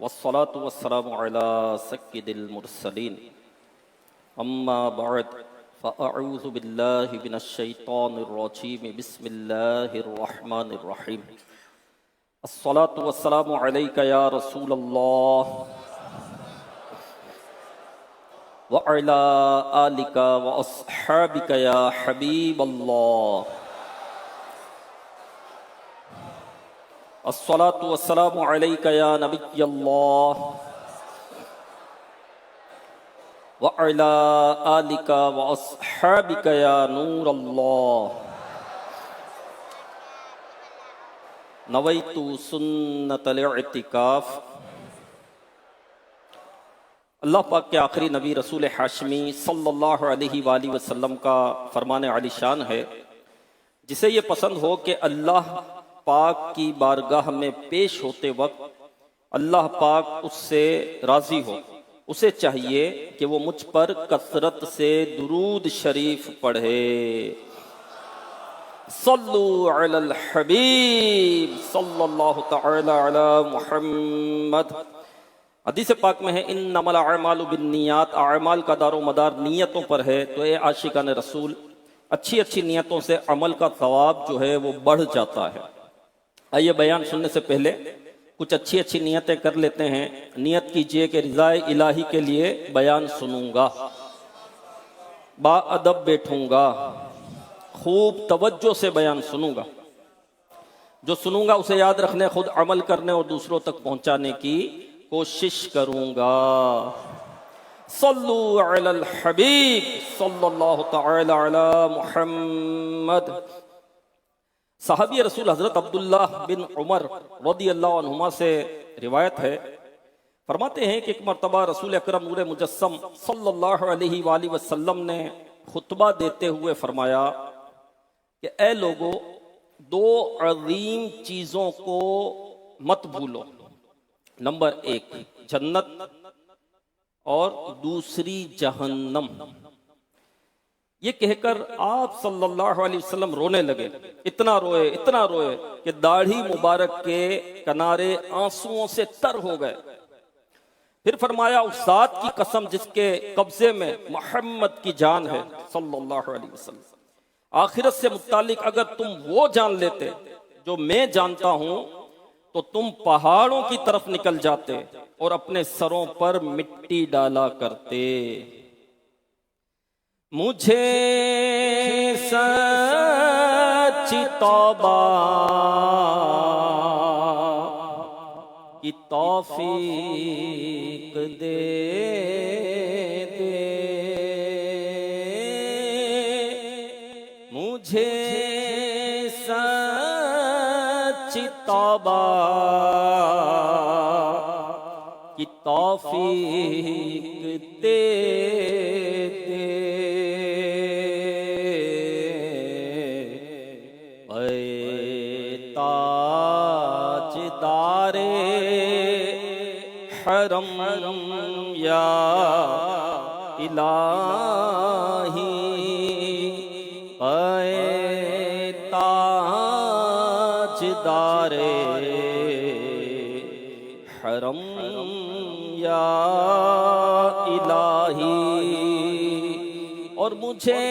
वस्सलातु वस्सलामु अला सय्यिदिल मुरसलीन अम्मा बअद फ़अऊज़ु बिल्लाहि मिनश शैतानिर रजीम बिस्मिल्लाहिर रहमानिर रहीम अस्सलातु वस्सलामु अलैका या रसूलल्लाह व अला आलिका व अस्हाबिका या हबीबल्लाह अस्सलातु वस्सलामु अलैका या नबिय्यल्लाह व अला आलिका व अस्हाबिका या नूरल्लाह नवैतु सुन्नतल इतिकाफ। अल्लाह पाक के आखिरी नबी रसूल हाशमी सल्लल्लाहु अलैहि वसल्लम का फरमान आलिशान है, जिसे ये पसंद हो कि अल्लाह पाक की बारगाह में पेश होते वक्त अल्लाह पाक उससे राजी हो, उसे चाहिए कि वो मुझ पर कसरत से दुरूद शरीफ पढ़े। सल्लु अलल हबीब सल्लल्लाहु तआला अला मुहम्मद। हदीस पाक में है इन्नमल अमालु बिन्नियात, अमाल का दारो मदार नियतों पर है। तो ये आशिकान रसूल अच्छी अच्छी नियतों से अमल का सवाब जो है वो बढ़ जाता है। आइए बयान सुनने से पहले कुछ अच्छी अच्छी नियतें कर लेते हैं। नियत कीजिए कि रिज़ाए इलाही के लिए बयान सुनूंगा, बाअदब बैठूंगा, खूब तवज्जो से बयान सुनूंगा। जो सुनूंगा उसे याद रखने, खुद अमल करने और दूसरों तक पहुंचाने की कोशिश करूंगा। सल्लु अलल हबीब सल्लल्लाहु तआला अला मुहम्मद। साहबी रसूल हजरत अब्दुल्लाह बिन उमर रदियल्लाहु अन्हुमा से रिवायत है, फरमाते हैं कि एक मरतबा रसूल अकरम नूर मुजस्सम सल्लल्लाहु अलैहि वसल्लम ने खुतबा देते हुए फरमाया कि ए लोगों, दो अजीम चीजों को मत भूलो। नंबर एक जन्नत और दूसरी जहन्नम। ये कहकर आप सल्लल्लाहु अलैहि वसल्लम रोने लगे। इतना रोए कि दाढ़ी मुबारक के किनारे आंसुओं से तर हो गए। फिर फरमाया, उस जात की कसम जिसके कब्जे में मोहम्मद की जान है सल्लल्लाहु अलैहि वसल्लम, आखिरत से मुतालिक अगर तुम वो जान लेते जो मैं जानता हूं तो तुम पहाड़ों की तरफ निकल जाते और अपने सरों पर मिट्टी डाला करते। मुझे सच्ची तौबा की तौफीक दे दे, मुझे सच्ची तौबा की तौफीक दे दे। ताजदारे हरम या इलाही, ताजदारे हरम या इलाही। और मुझे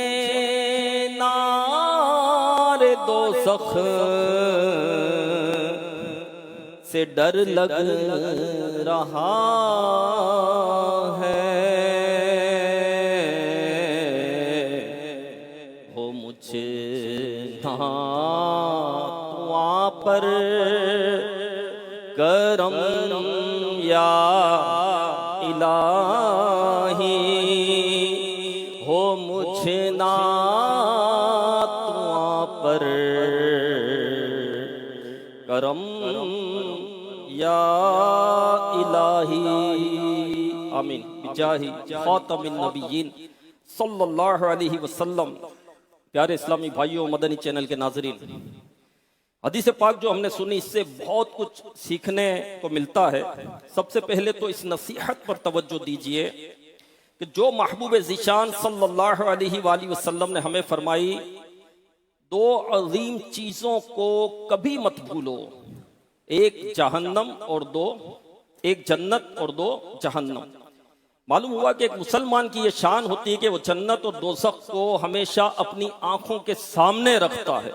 नारे दोज़ख से डर लग रहा है, हो मुझे दुआ पर करम या इलाही, हो मुझे ना दुआ पर करम या इलाही। आमीन बिजाही खातमिन नबिय्यीन सल्लल्लाहु अलैहि वसल्लम। प्यारे इस्लामी भाइयों, मदनी चैनल के नाजरीन, हदीस पाक जो हमने सुनी इससे बहुत कुछ सीखने को मिलता है। सबसे पहले तो इस नसीहत पर तवज्जो दीजिए कि जो महबूब ज़ीशान सल्लल्लाहु अलैहि वसल्लम ने हमें फरमाई, दो अजीम चीजों को कभी मत भूलो, एक जहन्नम और दो एक जन्नत और दो जहन्नम। मालूम हुआ कि एक मुसलमान की ये शान होती है कि वो जन्नत और दोज़ख को हमेशा अपनी आंखों के सामने रखता है।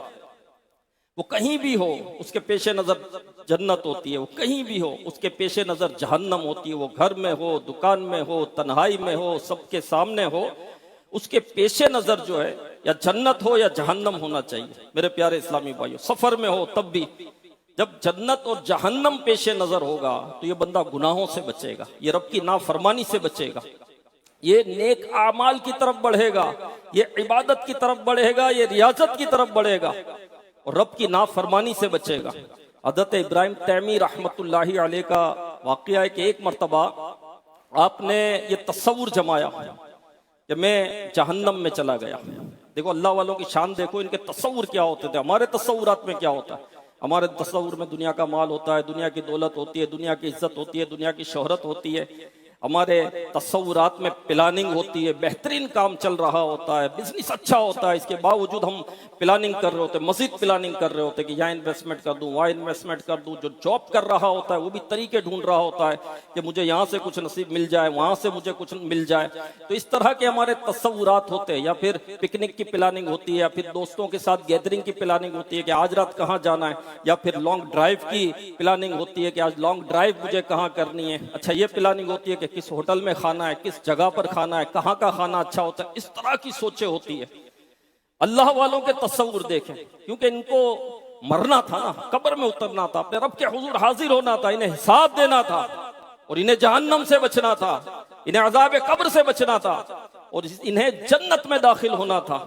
वो कहीं भी हो उसके पेशे नजर जन्नत होती है, वो कहीं भी हो उसके पेशे नजर जहन्नम होती है। वो घर में हो, दुकान में हो, तन्हाई में हो, सबके सामने हो, उसके पेशे नजर जो है या जन्नत हो या जहन्नम होना चाहिए। मेरे प्यारे इस्लामी भाइयों, सफर में हो तब भी जब जन्नत और जहन्नम पेशे नजर होगा तो ये बंदा गुनाहों से बचेगा, ये रब की नाफरमानी से बचेगा, ये नेक आमाल की तरफ बढ़ेगा, ये इबादत की तरफ बढ़ेगा, ये रियाजत की तरफ बढ़ेगा और रब की नाफरमानी से बचेगा। हज़रत इब्राहिम तैमी रहमतुल्लाहि अलैह का वाक़या है कि एक मर्तबा आपने ये तस्वुर जमाया कि मैं जहन्नम में चला गया। देखो अल्लाह वालों की शान देखो, इनके तस्वुर क्या होते थे, हमारे तस्वुरात में क्या होता है। हमारे तस्वुर में दुनिया का माल होता है, दुनिया की दौलत होती है, दुनिया की इज्जत होती है, दुनिया की शोहरत होती है। हमारे तस्वुरात में प्लानिंग होती है, बेहतरीन काम चल रहा होता है, बिजनेस अच्छा होता है, इसके बावजूद हम प्लानिंग कर रहे होते हैं, मजीद प्लानिंग कर रहे होते हैं कि यहाँ इन्वेस्टमेंट कर दूं, वहाँ इन्वेस्टमेंट कर दूं। जो जॉब कर रहा होता है वो भी तरीके ढूंढ रहा होता है कि मुझे यहाँ से कुछ नसीब मिल जाए, वहां से मुझे कुछ मिल जाए। तो इस तरह के हमारे तस्वुरात होते हैं। या फिर पिकनिक की प्लानिंग होती है, या फिर दोस्तों के साथ गैदरिंग की प्लानिंग होती है कि आज रात कहाँ जाना है, या फिर लॉन्ग ड्राइव की प्लानिंग होती है कि आज लॉन्ग ड्राइव मुझे कहाँ करनी है। अच्छा, ये प्लानिंग होती है कि किस होटल में खाना है, किस जगह पर खाना है, कहाँ का खाना अच्छा होता है। इस तरह की सोचें होती है। अल्लाह वालों के तस्वुर देखें, क्योंकि इनको मरना था ना, कब्र में उतरना था, अपने रब के हुजूर हाजिर होना था, इन्हें हिसाब देना था और इन्हें जहन्नम से बचना था, इन्हें अज़ाब कब्र से बचना था और इन्हें जन्नत में दाखिल होना था।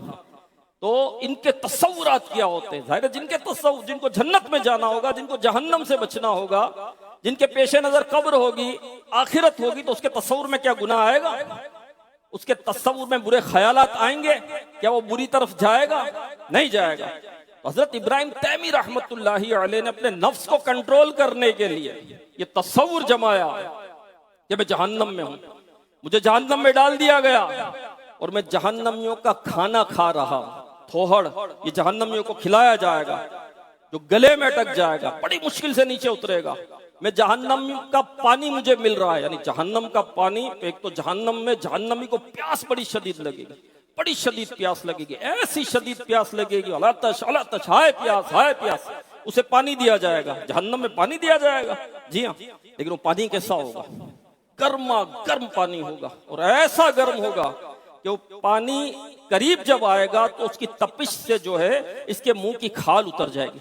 तो इनके तस्वुरात क्या होते हैं? जाहिर है जिनके तस्वुर, जिनको जन्नत में जाना होगा, जिनको जहन्नम से बचना होगा, जिनके पेशे नजर कब्र होगी, आखिरत होगी, तो उसके तस्वुर में क्या गुनाह आएगा? उसके तस्वुर में बुरे ख्यालात आएंगे? क्या वो बुरी तरफ जाएगा? नहीं जाएगा। हजरत इब्राहिम तैमी रहमतुल्लाहि अलैह ने अपने नफ्स को कंट्रोल करने के लिए ये तस्वुर जमाया कि मैं जहन्नम में हूं, मुझे जहन्नम में डाल दिया गया और मैं जहन्नमियों का खाना खा रहा हूं। थोहड़ ये जहन्नमियों को खिलाया जाएगा, जो गले में अटक जाएगा, बड़ी मुश्किल से नीचे उतरेगा। मैं जहन्नम का पानी मुझे मिल रहा है, यानी जहन्नम का पानी। एक तो जहन्नम में जहन्नमी को प्यास बड़ी शदीद लगेगी, बड़ी शदीद प्यास लगेगी, ऐसी शदीद प्यास लगेगी, अलातश अलातश, हाय प्यास, उसे पानी दिया जाएगा। जहन्नम में पानी दिया जाएगा, जी हाँ, लेकिन वो पानी कैसा होगा? गर्मा गर्म पानी होगा और ऐसा गर्म होगा कि वो पानी करीब जब आएगा तो उसकी तपिश से जो है इसके मुंह की खाल उतर जाएगी।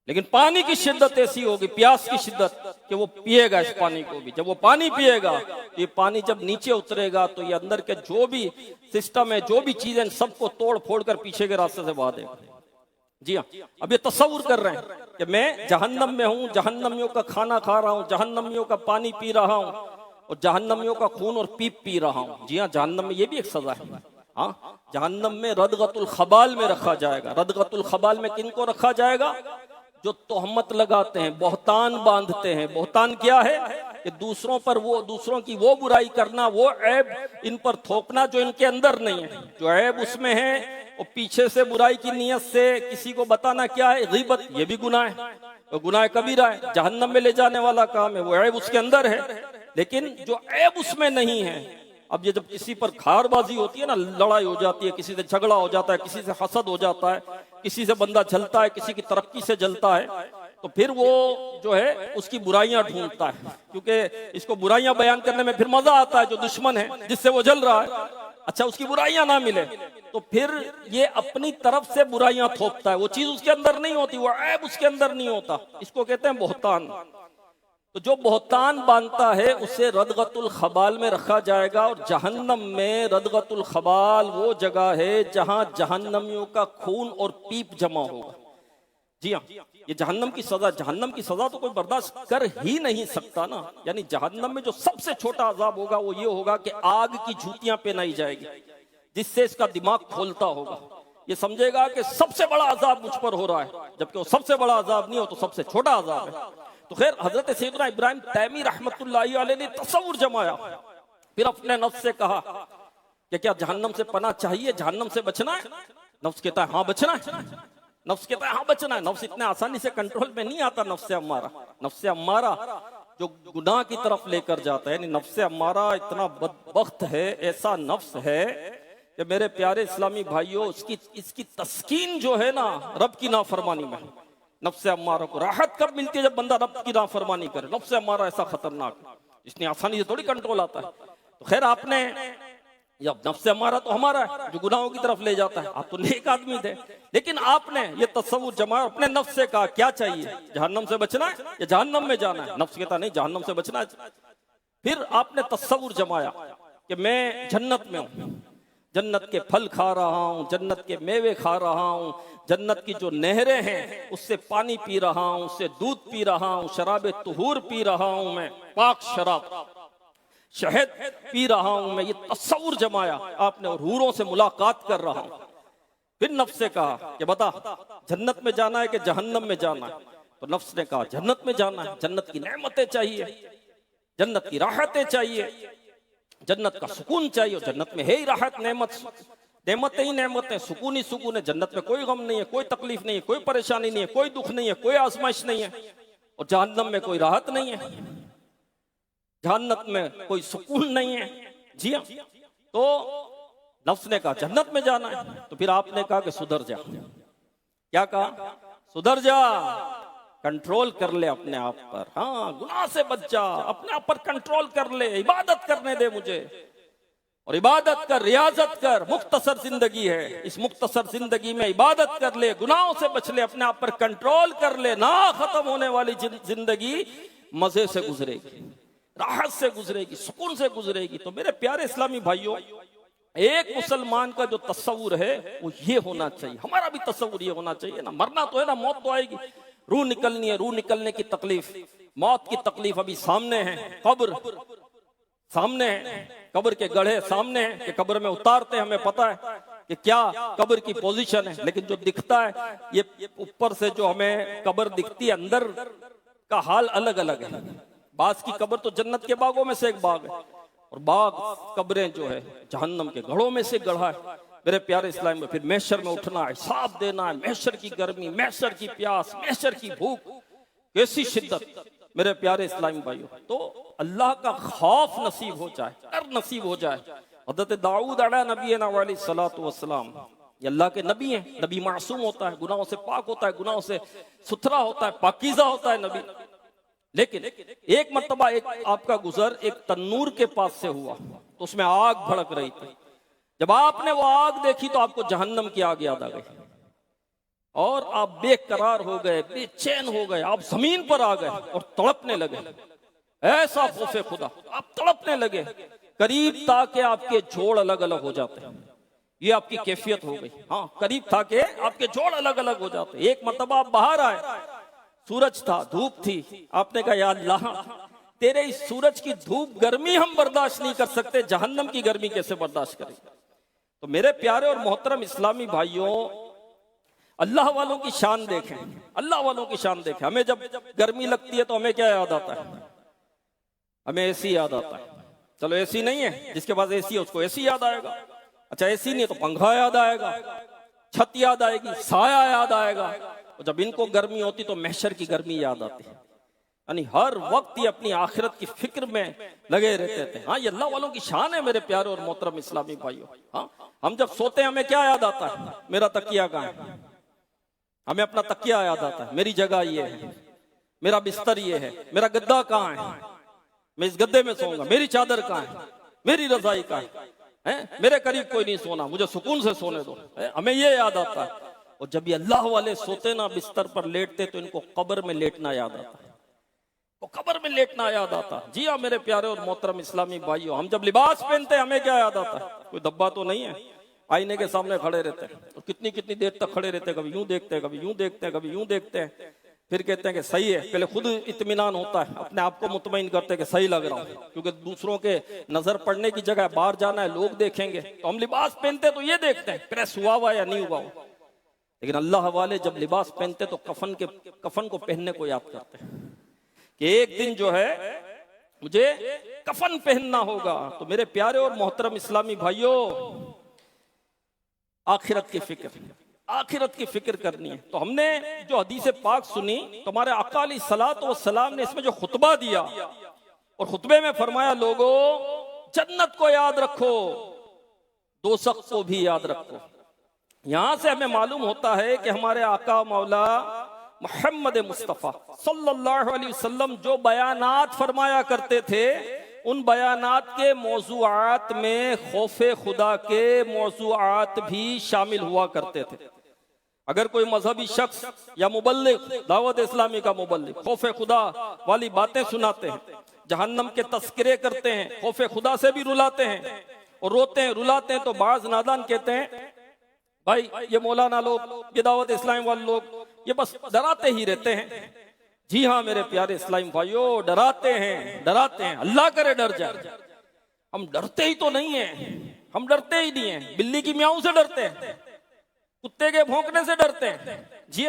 लेकिन पानी की शिद्दत ऐसी होगी, प्यास की शिद्दत, कि वो पिएगा इस पानी को भी। जब वो पानी पिएगा, ये पानी जब नीचे उतरेगा तो ये अंदर के जो भी सिस्टम है, जो भी चीजें, सबको तोड़ फोड़ कर पीछे के रास्ते से बहा देगा। जी हाँ, अब ये तस्वुर कर रहे हैं कि मैं जहन्नम में हूँ, जहन्नमियों का खाना खा रहा हूँ, जहन्नमियों का पानी पी रहा हूँ और जहन्नमियों का खून और पीप पी रहा हूँ। जी हाँ, जहन्नम में ये भी एक सजा है। हाँ, जहन्नम में रदगतुल खबाल में रखा जाएगा। रदगतुल खबाल में किनको रखा जाएगा? जो तोहमत लगाते हैं, बहतान बांधते हैं। बहतान क्या है? कि दूसरों पर वो, दूसरों की वो बुराई करना, वो ऐब इन पर थोपना जो इनके अंदर नहीं है। जो ऐब उसमें है वो पीछे से बुराई की नियत से किसी को बताना, क्या है? गीबत, ये भी गुनाह है, वो गुनाह कबीरा है, जहन्नम में ले जाने वाला काम है। वो ऐब उसके अंदर है, लेकिन जो ऐब उसमें नहीं है। अब ये जब किसी पर खारबाजी होती है ना, लड़ाई हो जाती है, किसी से झगड़ा हो जाता है, किसी से हसद हो जाता है, किसी से बंदा जलता है, किसी की तरक्की से जलता है, तो फिर वो जो है उसकी बुराइयां ढूंढता है, क्योंकि इसको बुराइयां बयान करने में फिर मजा आता है। जो दुश्मन है, जिससे वो जल रहा है, अच्छा उसकी बुराइयां ना मिले तो फिर ये अपनी तरफ से बुराइयां थोपता है। वो चीज उसके अंदर नहीं होती, वो ऐब उसके अंदर नहीं होता। इसको कहते हैं बहतान। तो जो बहतान बांधता है उसे रदगतुल खबाल में रखा जाएगा। और जहन्नम में रदगतुल खबाल वो जगह है जहां जहन्नमियों का खून और पीप जमा होगा। जी हाँ, ये जहन्नम की सजा, जहन्नम की सजा तो कोई बर्दाश्त कर ही नहीं सकता ना। यानी जहन्नम में जो सबसे छोटा अजाब होगा वो ये होगा कि आग की जूतियां पहनाई जाएगी, जिससे इसका दिमाग खोलता होगा। ये समझेगा कि सबसे बड़ा अजाब मुझ पर हो रहा है, जबकि वो सबसे बड़ा अजाब नहीं हो, तो सबसे छोटा अजाब है। तो खैर, हजरत सैयदना इब्राहिम तैमी रहमतुल्लाहि अलैह ने तसव्वुर जमाया, फिर अपने नफ्स से कहा कि क्या जहन्नम से पनाह चाहिए, जहन्नम से बचना है? नफ्स कहता है हाँ बचना है, नफ्स कहता है हाँ बचना है। नफ्स इतने आसानी से कंट्रोल में नहीं आता। नफ्स से अम्मारा जो गुनाह की तरफ लेकर जाता है, यानी नफ्स अम्मारा इतना बदबख्त है, ऐसा नफ्स है कि मेरे प्यारे इस्लामी भाइयों, इसकी तस्कीन जो है ना रब की नाफरमानी में। नफ्स अम्मारा को राहत कब मिलती है? जब बंदा रब की नाफरमानी करे। नफ्स अम्मारा ऐसा खतरनाक, इसने आसानी से थोड़ी कंट्रोल आता है। तो खैर आपने, जब नफ्स अम्मारा तो हमारा है जो गुनाहों की तरफ ले जाता है, आप तो नेक आदमी थे, लेकिन आपने ये तस्वुर जमाया अपने नफ्स से, कहा क्या चाहिए, जहन्नम से बचना है या जहन्नम में जाना है? नफ्स कहता नहीं, जहन्नम से बचना है। फिर आपने तस्वुर जमाया कि मैं जन्नत में हूं, जन्नत के फल खा रहा हूं, जन्नत के मेवे खा रहा हूं, जन्नत की जो नहरें हैं उससे पानी पी रहा हूं, उससे दूध पी रहा हूं, शराब तुहूर पी रहा हूं, मैं पाक शराब शहद पी रहा हूं मैं। ये तस्वुर जमाया आपने, और हूरों से मुलाकात कर रहा हूं। फिर नफ्स से कहा कि बता जन्नत में जाना है कि जहन्नम में जाना है? तो नफ्स ने कहा जन्नत में जाना है। जन्नत की नेमतें चाहिए, जन्नत की राहतें चाहिए, जन्नत का सुकून चाहिए। जन्नत में है ही राहत, नेमतें ही नेमतें, सुकून ही सुकून है। जन्नत में कोई गम नहीं है, कोई तकलीफ नहीं है, कोई परेशानी नहीं है, कोई दुख नहीं है, कोई आजमाइश नहीं है। और जहन्नम में कोई राहत नहीं है, जन्नत में कोई सुकून नहीं है। जी हाँ, तो नफ्स ने कहा जन्नत में जाना है। तो फिर आपने कहा कि सुधर जा। क्या कहा? सुधर जा, कंट्रोल कर ले अपने आप पर। हाँ, गुनाह से बच जा, अपने आप पर कंट्रोल कर ले, इबादत करने दे मुझे, और इबादत कर, रियाजत कर। मुख्तसर जिंदगी है, इस मुख्तसर जिंदगी में इबादत कर ले, गुनाहों से बच ले, अपने आप पर कंट्रोल कर ले। ना खत्म होने वाली जिंदगी मजे से गुजरेगी, राहत से गुजरेगी, सुकून से गुजरेगी। तो मेरे प्यारे इस्लामी भाइयों, एक मुसलमान का जो तस्वुर है वो ये होना चाहिए। हमारा भी तस्वुर ये होना चाहिए ना, मरना तो है ना, मौत तो आएगी, रूह निकलनी है, रूह निकलने की तकलीफ, मौत की तकलीफ अभी सामने है, कब्र सामने है, कब्र के गड्ढे सामने हैं कि कब्र में उतारते हैं, हमें पता है कि क्या कब्र की पोजीशन है। लेकिन जो दिखता है, ये ऊपर से जो हमें कब्र दिखती है, अंदर का हाल अलग अलग है। बास की कब्र तो जन्नत के बागों में से एक बाग है, और बाग कब्रें जो है जहन्नम के गढ़ों में से गढ़ा है। मेरे प्यारे इस्लाम में फिर महशर में उठना है, हिसाब देना है, महशर की गर्मी, महशर की प्यास, महशर की भूख, कैसी शिद्दत। मेरे प्यारे इस्लामी भाइयों, तो अल्लाह का खौफ नसीब हो जाए, डर नसीब हो जाए। हज़रत दाऊद अलैहिस्सलातु वस्सलाम, ये अल्लाह के नबी हैं। नबी मासूम होता है, गुनाहों से पाक होता है, गुनाहों से सुथरा होता है, पाकीज़ा होता है नबी। लेकिन एक मर्तबा एक आपका गुजर एक तन्नूर के पास से हुआ, तो उसमें आग भड़क रही थी। जब आपने वो आग देखी तो आपको जहन्नम की आग याद आ गई, और आप बेकरार हो गए, बेचैन हो गए, आप जमीन पर आ गए और तड़पने लगे। ऐसा खौफे खुदा, आप तड़पने लगे, करीब था कि आपके जोड़ अलग अलग हो जाते हैं। ये आपकी कैफियत हो गई। हाँ, करीब था कि आपके जोड़ अलग अलग हो जाते। एक मर्तबा आप बाहर आए, सूरज था, धूप थी, आपने कहा या अल्लाह, तेरे इस सूरज की धूप गर्मी हम बर्दाश्त नहीं कर सकते, जहन्नम की गर्मी कैसे बर्दाश्त करेंगे। तो मेरे प्यारे और मोहतरम इस्लामी भाइयों, अल्लाह वालों की शान देखें, अल्लाह वालों की शान देखें। हमें जब गर्मी लगती है तो हमें क्या याद आता है? हमें एसी याद आता है। चलो एसी नहीं है, जिसके पास एसी है उसको एसी याद आएगा। अच्छा एसी नहीं है तो पंखा याद आएगा, छत याद आएगी, साया याद आएगा। और जब इनको गर्मी होती तो महशर की गर्मी याद आती है। यानी हर वक्त ये अपनी आखिरत की फिक्र में लगे रहते थे। हाँ, ये अल्लाह वालों की शान है मेरे प्यारे और मोहतरम इस्लामी भाइयों। हाँ, हम जब सोते हैं हमें क्या याद आता है? मेरा तकिया कहाँ है? हमें अपना तकिया याद आता है, मेरी जगह ये है, मेरा बिस्तर ये है, मेरा गद्दा कहाँ है, मैं इस गद्दे में सोऊंगा, मेरी चादर कहाँ है, मेरी रजाई कहाँ है, मेरे करीब कोई नहीं सोना, मुझे सुकून से सोने दो। हमें ये याद आता है। और जब ये अल्लाह वाले सोते ना, बिस्तर पर लेटते, तो इनको कब्र में लेटना याद आता है, तो कब्र में लेटना याद आता। जी हाँ मेरे प्यारे और मोहतरम इस्लामी भाइयों, हम जब लिबास पहनते हैं हमें क्या याद आता है? कोई दब्बा तो नहीं है, आईने के सामने खड़े रहते हैं और कितनी कितनी देर तक खड़े रहते हैं, कभी यूं देखते हैं, कभी यूं देखते हैं, कभी यूं देखते हैं, फिर कहते हैं कि सही है। पहले खुद इत्मीनान होता है, अपने आप को मुतमईन करते हैं कि सही लग रहा हूं, क्योंकि दूसरों के नजर पड़ने की जगह बाहर जाना है, लोग देखेंगे। तो हम लिबास पहनते तो ये देखते हैं प्रेस हुआ हुआ या नहीं हुआ हुआ। लेकिन अल्लाह वाले जब लिबास पहनते तो कफन को पहनने को याद करते हैं कि एक दिन जो है मुझे कफन पहनना होगा। तो मेरे प्यारे और मोहतरम इस्लामी भाइयों, आखिरत की फिक्र, आखिरत की फिक्र करनी है। तो हमने जो हदीस पाक सुनी, तो हमारे आका अलैहिस्सलातु वस्सलाम ने इसमें जो खुतबा दिया, और खुतबे में फरमाया, लोगों जन्नत को याद रखो, दोज़ख को भी याद रखो। यहां से हमें मालूम होता है कि हमारे आका मौला मोहम्मद मुस्तफ़ा सल्लल्लाहु अलैहि वसल्लम जो बयानात फरमाया करते थे, उन बयानात के मौज़ूआत में खौफे खुदा के मौज़ूआत भी शामिल हुआ करते थे। अगर कोई मजहबी शख्स या मुबल्लिग, दावत इस्लामी का मुबल्लिग खौफे खुदा वाली बातें सुनाते हैं, जहन्नम के तस्करे करते हैं, खौफे खुदा से भी रुलाते हैं और रोते हैं रुलाते हैं, तो बाज नादान कहते हैं भाई ये मौलाना लोग, ये दावत इस्लाम वाले लोग, ये बस डराते ही रहते हैं। जी हाँ मेरे प्यारे इस्लाम भाइयों, डराते हैं, डराते हैं, अल्लाह करे डर जाए। हम डरते ही तो नहीं है, हम डरते ही नहीं है। बिल्ली की म्याऊं से डरते हैं, कुत्ते के भौंकने से डरते हैं। जी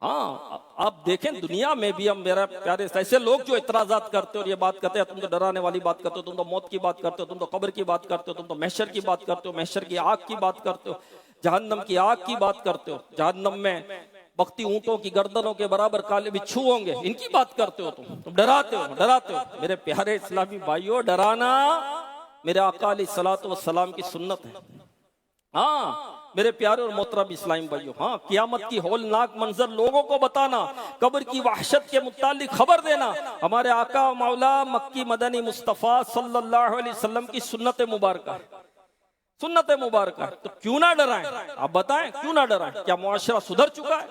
हाँ, आप देखें दुनिया में भी हम, मेरा प्यारे ऐसे लोग जो इतराजात करते और ये बात करते हैं, तुम तो डराने वाली बात करते हो, तुम तो मौत की बात करते हो, तुम तो कब्र की बात करते हो, तुम तो महशर की बात करते हो, महशर की आग की बात करते हो, जहन्नम की आग की बात करते हो, जहन्नम में बख्ती ऊंटों की गर्दनों के बराबर काले बिच्छू होंगे, इनकी बात करते हो। तुम डराते हो, डराते हो। मेरे प्यारे इस्लामी भाइयों, डराना मेरे आका अलैहिस्सलातु वस्सलाम की सुन्नत है। हाँ मेरे प्यारे और मोहतरम इस्लामी भाइयों, हाँ कियामत की हौलनाक मंजर लोगों को बताना, कब्र की वहशत के मुतालिक खबर देना, हमारे आका मौला मक्की मदनी मुस्तफ़ा सल्लल्लाहु अलैहि वसल्लम की सुन्नत मुबारक है, सुन्नत मुबारक है। तो क्यों ना डराएं? आप बताएं क्यों ना डराएं? क्या मुआशरा सुधर चुका है?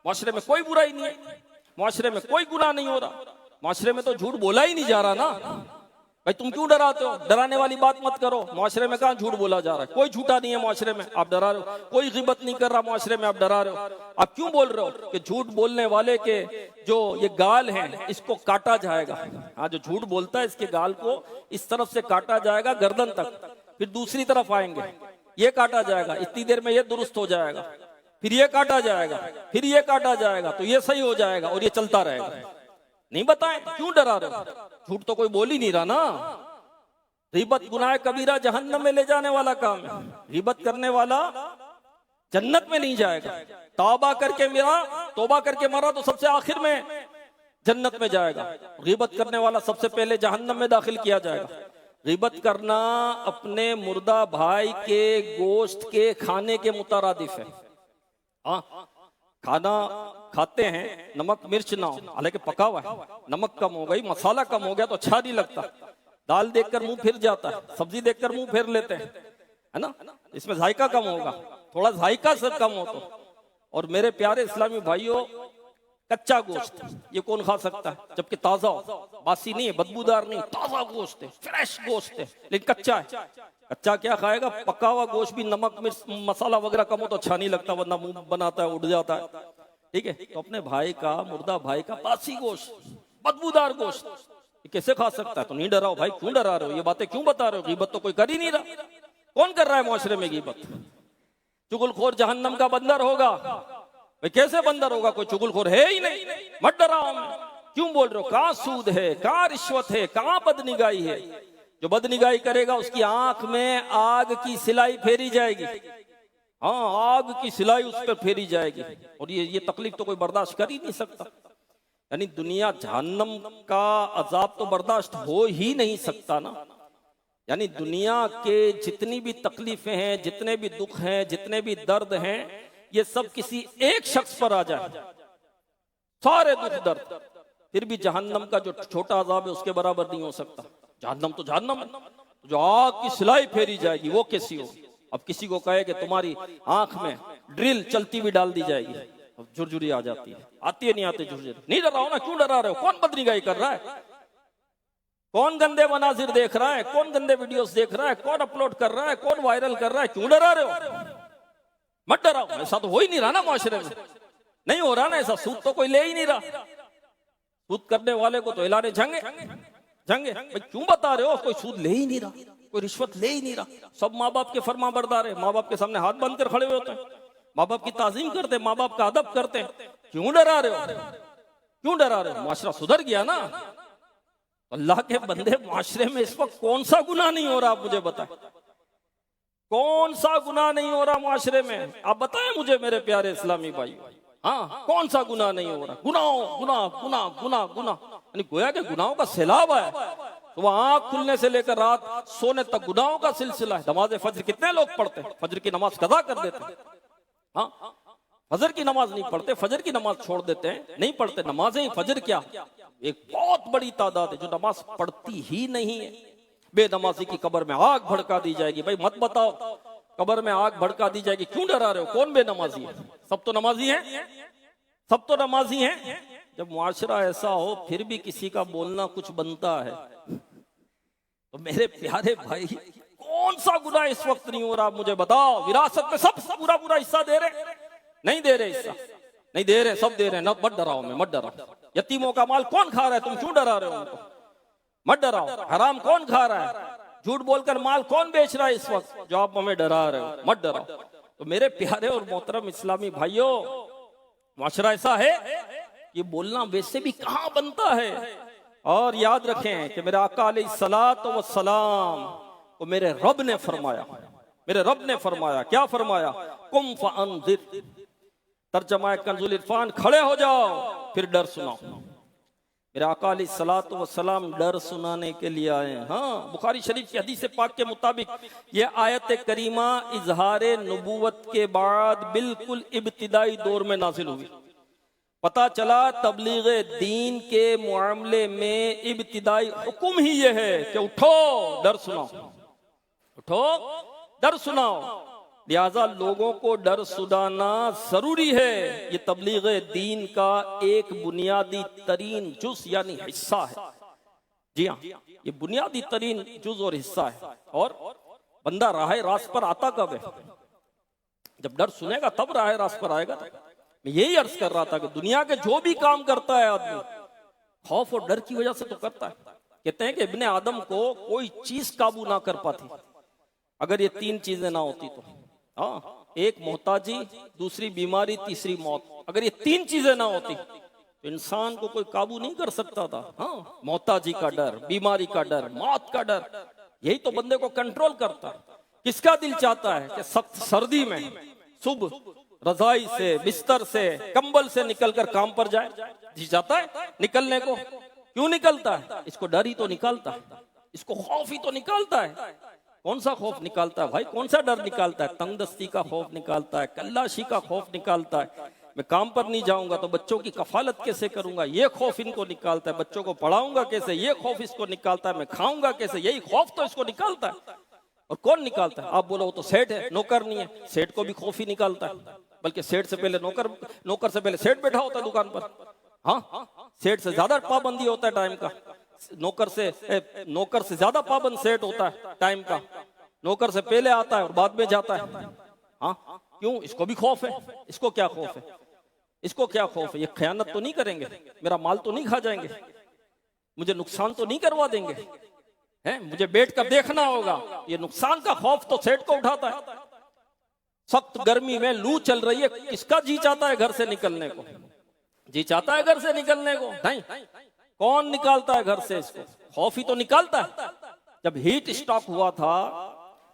मुआशरे में कोई बुराई नहीं है, मुआशरे में कोई गुनाह नहीं हो रहा, मुआशरे में तो झूठ बोला ही नहीं जा रहा ना। भाई तुम क्यों डराते हो? डराने वाली बात मत करो। मुआशरे में कहाँ झूठ बोला जा रहा है? कोई झूठा नहीं है मुआशरे में, आप डरा रहे हो। कोई गिबत नहीं कर रहा मुआशरे में, आप डरा रहे हो। आप क्यों बोल रहे हो कि झूठ बोलने वाले के जो ये गाल है इसको काटा जाएगा? हाँ, जो झूठ बोलता है इसके गाल को इस तरफ से काटा जाएगा गर्दन तक, फिर दूसरी तरफ आएंगे, ये काटा जाएगा, इतनी देर में ये दुरुस्त हो जाएगा, फिर ये काटा जाएगा, फिर ये काटा जाएगा, तो ये सही हो जाएगा, और ये चलता रहेगा। नहीं बताएं क्यों डरा रहे हो? झूठ तो कोई बोल ही नहीं रहा ना। गीबत गुनाह कबीरा जहन्नम में ले जाने वाला काम है। गीबत करने वाला जन्नत में नहीं जाएगा। तौबा करके मरा तो सबसे आखिर में जन्नत में जाएगा। गीबत करने वाला सबसे पहले जहन्नम में दाखिल किया जाएगा। गीबत करना अपने मुर्दा भाई के गोश्त के खाने के मुतरादिफ है। खाना खाते हैं, नमक मिर्च ना हो, हालांकि पका हुआ है, नमक कम हो गई, मसाला कम हो गया तो अच्छा नहीं लगता। दाल देखकर मुंह फिर जाता है, सब्जी देखकर मुंह फेर लेते हैं, है ना। इसमें जायका कम होगा, थोड़ा जायका से कम हो तो। और मेरे प्यारे इस्लामी भाइयों, कच्चा गोश्त ये कौन खा सकता है? जबकि ताजा हो, बासी नहीं है, बदबूदार नहीं, ताजा गोश्त है, फ्रेश गोश्त है, लेकिन कच्चा है। कच्चा क्या खाएगा? पका हुआ गोश्त भी नमक मिर्च मसाला वगैरह कम हो तो अच्छा नहीं लगता, वरना मुंह बनाता है, उड़ जाता है। ठीक है, तो अपने भाई का, मुर्दा भाई का बासी गोश्त, बदबूदार गोश्त कैसे खा सकता है? तो नहीं डराओ भाई, क्यों डरा रहे हो? ये बातें क्यों बता रहे हो? गीबत तो कोई कर ही नहीं रहा। कौन कर रहा है मुआशरे में गीबत? चुगलखोर जहन्नम का बंदर होगा। भाई कैसे बंदर होगा? कोई चुगलखोर है ही नहीं। मत डराओ। क्यों बोल रहे हो? कहाँ सूद है, कहाँ रिश्वत है, कहाँ बदनिगाही है? जो बदनिगाही करेगा उसकी आंख में आग की सिलाई फेरी जाएगी। हाँ, आग की सिलाई उस पर फेरी जाएगी, और ये तकलीफ तो कोई बर्दाश्त कर ही नहीं सकता। यानी दुनिया जहन्नम का अजाब तो बर्दाश्त हो ही नहीं सकता ना। यानी दुनिया के जितनी भी तकलीफें हैं, जितने भी दुख हैं, जितने भी दर्द हैं, ये सब किसी एक शख्स पर आ जाए, सारे दुख दर्द, फिर भी जहन्नम का जो छोटा अजाब है उसके बराबर नहीं हो सकता। जहन्नम तो जहन्नम है, जो आग की सिलाई फेरी जाएगी वो कैसी होगी? अब किसी को कहे कि तुम्हारी आंख में ड्रिल चलती हुई डाल दी जाएगी, झुरझुरी आ जाती है। आती है नहीं आती झुरझुरी? नहीं डराओ ना। क्यों डरा रहे हो? कौन बदनिगाही कर रहा है? कौन गंदे मनाजिर देख रहा है? कौन गंदे वीडियोस देख रहा है? कौन अपलोड कर रहा है? कौन वायरल कर रहा है? क्यों डरा रहे हो? मत डराओ। ऐसा तो हो ही नहीं रहा ना मुआशरे में, नहीं हो रहा ना ऐसा। सूद तो कोई ले ही नहीं रहा। सूद करने वाले को तो ऐलाने जंगे जंगे। भाई क्यों बता रहे हो? कोई सूद ले ही नहीं रहा, कोई रिश्वत ले ही नहीं रहा। सब माँ बाप के फरमा बरदार है, माँ बाप के सामने हाथ बांध कर खड़े हुए होते हैं, माँ बाप की ताजीम करते हैं, माँ बाप का अदब करते हैं। क्यों डरा रहे हो? क्यों डरा रहे हो? मुआशरा सुधर गया ना। अल्लाह के बंदे, मुआशरे में इस वक्त कौन सा गुनाह नहीं हो रहा? आप मुझे बताएं। कौन सा गुनाह नहीं हो रहा मुआशरे में? आप बताएं मुझे मेरे प्यारे इस्लामी भाई। हाँ, कौन सा गुनाह नहीं हो रहा? गुनाह गुनाह गुनाह गुनाह गुनाह, यानी गोया के गुनाहों का सैलाब है। तो वह आँख खुलने से लेकर रात सोने तक गुनाहों का सिलसिला है। नमाज फजर कितने लोग पढ़ते हैं, फजर की नमाज कदा कर देते हैं। हाँ, फजर की नमाज नहीं पढ़ते, फजर की नमाज छोड़ देते हैं, नहीं पढ़ते नमाजें। फजर क्या, एक बहुत बड़ी तादाद है जो नमाज पढ़ती ही नहीं है। बेनमाजी की कब्र में आग भड़का दी जाएगी। भाई मत बताओ, कब्र में आग भड़का दी जाएगी, क्यों डरा रहे हो? कौन बेनमाजी है? सब तो नमाजी हैं, सब तो नमाजी हैं। जब मुआशरा ऐसा हो फिर भी किसी का बोलना कुछ बनता है, तो मेरे प्यारे भाई कौन सा गुनाह इस वक्त नहीं हो रहा? मुझे बताओ। विरासत में सब पूरा पूरा हिस्सा दे रहे, नहीं दे रहे हिस्सा, नहीं दे रहे, सब दे रहे हैं। मत डराओ, मैं मत डराओ। यतीमों का माल कौन खा रहा है? तुम क्यों डरा रहे हो उनको? मत डराओ। हराम कौन खा रहा है? झूठ बोलकर माल कौन बेच रहा है इस वक्त, जो आप हमें डरा रहे हो? मत डराओ। तो मेरे प्यारे और मोहतरम इस्लामी भाइयों, माशरा ऐसा है कि बोलना वैसे भी कहां बनता है। और याद रखें कि मेरे आका अलैहिस्सलातु वस्सलाम को मेरे रब ने फरमाया, मेरे रब ने फरमाया, क्या फरमाया? कुम फअंज़िर। तर्जमा कंजुल इरफान, खड़े हो जाओ फिर डर सुनाओ। मेरे आका अलैहिस्सलातु वस्सलाम डर सुनाने के लिए आए। हाँ, बुखारी शरीफ की हदीस पाक के मुताबिक ये आयत करीमा इजहारे नबूवत के बाद बिल्कुल इब्तिदाई दौर में नाजिल हुई। पता चला तबलीग दीन के मामले में इब्तिदाई हुक्म ही ये है कि उठो डर सुनाओ, उठो डर सुनाओ। लिहाजा लोगों को डर सुनाना जरूरी है। ये तबलीग दीन का एक बुनियादी तरीन जुज यानी हिस्सा है। जी हाँ, ये बुनियादी तरीन जुज और हिस्सा है। और बंदा राह रास्त पर आता कब है? जब डर सुनेगा तब राह रास्त पर आएगा। मैं यही अर्ज कर रहा था कि दुनिया के जो भी काम करता है आदमी खौफ और डर की वजह से तो करता है। कहते हैं कि इब्ने आदम को कोई चीज काबू ना कर पाती अगर ये तीन चीजें ना होती तो। हाँ, एक मोहताजी, दूसरी बीमारी, तीसरी मौत। अगर ये तीन चीजें ना होती तो इंसान को कोई काबू नहीं कर सकता था। हाँ, मोहताजी का डर, बीमारी का डर, मौत का डर, यही तो बंदे को कंट्रोल करता है। किसका दिल चाहता है कि सख्त सर्दी में सुबह रजाई से, बिस्तर से, कंबल से निकलकर काम पर जाए? जी चाहता है निकलने को। क्यों निकलता है? इसको डर ही तो निकालता है, इसको खौफ ही तो निकालता है। कौन सा खौफ निकालता है भाई? कौन सा डर निकालता है? तंगदस्ती का खौफ निकालता है, कल्लाशी का खौफ निकालता है। मैं काम पर नहीं जाऊंगा तो बच्चों की कफालत कैसे करूंगा, ये खौफ इनको निकालता है। बच्चों को पढ़ाऊंगा कैसे, ये खौफ इसको निकालता है। मैं खाऊंगा कैसे, यही खौफ तो इसको निकालता है। और कौन निकालता है? आप बोलो वो तो सेठ है, नौकर नहीं है। सेठ को भी खौफ ही निकालता है, बल्कि सेठ से पहले नौकर, नौकर से पहले सेठ बैठा होता है दुकान पर। हाँ, सेठ से ज्यादा पाबंदी होता है टाइम का। नौकर से ज्यादा पाबंद सेठ होता है टाइम का। नौकर से पहले आता है और बाद में जाता है। हाँ, क्यों? इसको भी खौफ है। इसको क्या खौफ है? इसको क्या खौफ है? ये खयानत तो नहीं करेंगे, मेरा माल तो नहीं खा जाएंगे, मुझे नुकसान तो नहीं करवा देंगे, हैं? मुझे बैठ कर देखना होगा। ये नुकसान का खौफ तो सेठ को उठाता है। सख्त गर्मी में लू चल रही है, किसका जी चाहता है घर से निकलने को? जी चाहता है घर से निकलने को? नहीं। कौन निकालता है घर से इसको? खौफ ही तो निकालता है। जब हीट स्ट्रोक हुआ था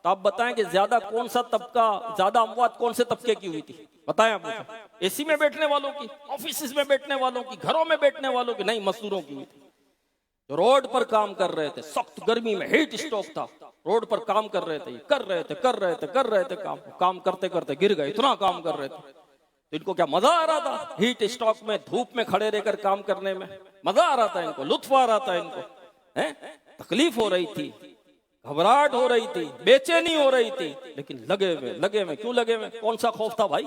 तो आप बताएं कि ज्यादा कौन सा तबका, ज्यादा अमवात कौन से तबके की हुई थी? बताएं आप मुझे। एसी में बैठने वालों की, ऑफिस में बैठने वालों की, घरों में बैठने वालों की? नहीं, मजदूरों की हुई थी। जो रोड पर काम कर रहे थे, सख्त गर्मी में हीट स्ट्रोक था, रोड पर काम कर रहे थे, कर रहे थे काम करते करते गिर गए, इतना काम कर रहे थे। तो इनको क्या मजा आ रहा था? हीट स्ट्रोक में धूप में खड़े रहकर काम करने में मजा आ रहा था इनको, लुत्फ आ रहा था इनको, हैं? तकलीफ हो रही थी, घबराहट हो रही थी, बेचैनी हो रही थी, लेकिन लगे हुए। क्यों लगे हुए? कौन सा खौफ था भाई?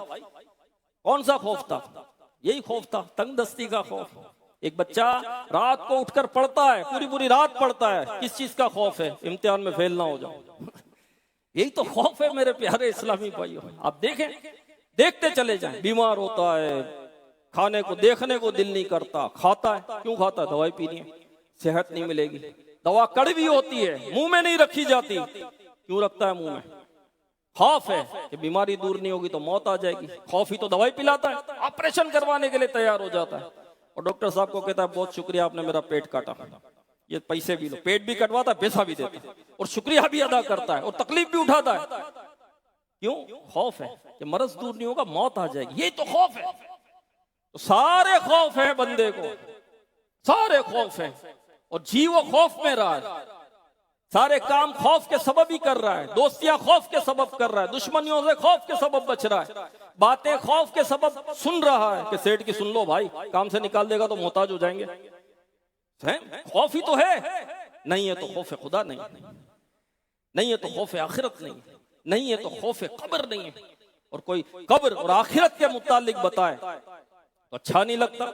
कौन सा खौफ था? यही खौफ था, तंगदस्ती का खौफ। एक बच्चा रात को उठकर पढ़ता है, पूरी रात पढ़ता है, किस चीज का खौफ है? इम्तिहान में फेल ना हो जाओ। यही तो खौफ है मेरे प्यारे इस्लामी भाइयों। आप देखें, देखते चले जाएं, बीमार होता है, खाने को देखने को दिल नहीं करता, खाता है। क्यों खाता है? दवाई पीनी है, सेहत नहीं मिलेगी। दवा कड़वी होती है, मुंह में नहीं रखी जाती। क्यों रखता है मुंह में? खौफ है कि बीमारी दूर नहीं होगी तो मौत आ जाएगी। खौफ ही तो दवाई पिलाता है, ऑपरेशन करवाने के लिए तैयार हो जाता है। और डॉक्टर साहब को कहता है बहुत शुक्रिया आपने मेरा पेट काटा, ये पैसे भी लो। पेट भी कटवाता है, पैसा भी देता है, और शुक्रिया भी अदा करता है, और तकलीफ भी उठाता है। क्यों? खौफ है कि मरज दूर नहीं होगा, मौत आ जाएगी, यही तो खौफ है। तो सारे खौफ है बंदे को, सारे खौफ है, और जी वो खौफ में रहा है। सारे काम खौफ के सबब ही कर रहा है, दोस्तियां खौफ के सबब कर रहा है, दुश्मनियों से खौफ के सबब बच रहा है, बातें खौफ के सबब सुन रहा है कि सेठ की सुन लो भाई, काम से निकाल देगा तो मोहताज हो जाएंगे। खौफ ही तो है, नहीं है तो खौफ खुदा नहीं, नहीं है तो खौफ आखिरत नहीं, नहीं है तो खौफ कब्र नहीं है। और कोई कब्र और आखिरत के मुतालिक बताए तो अच्छा नहीं लगता।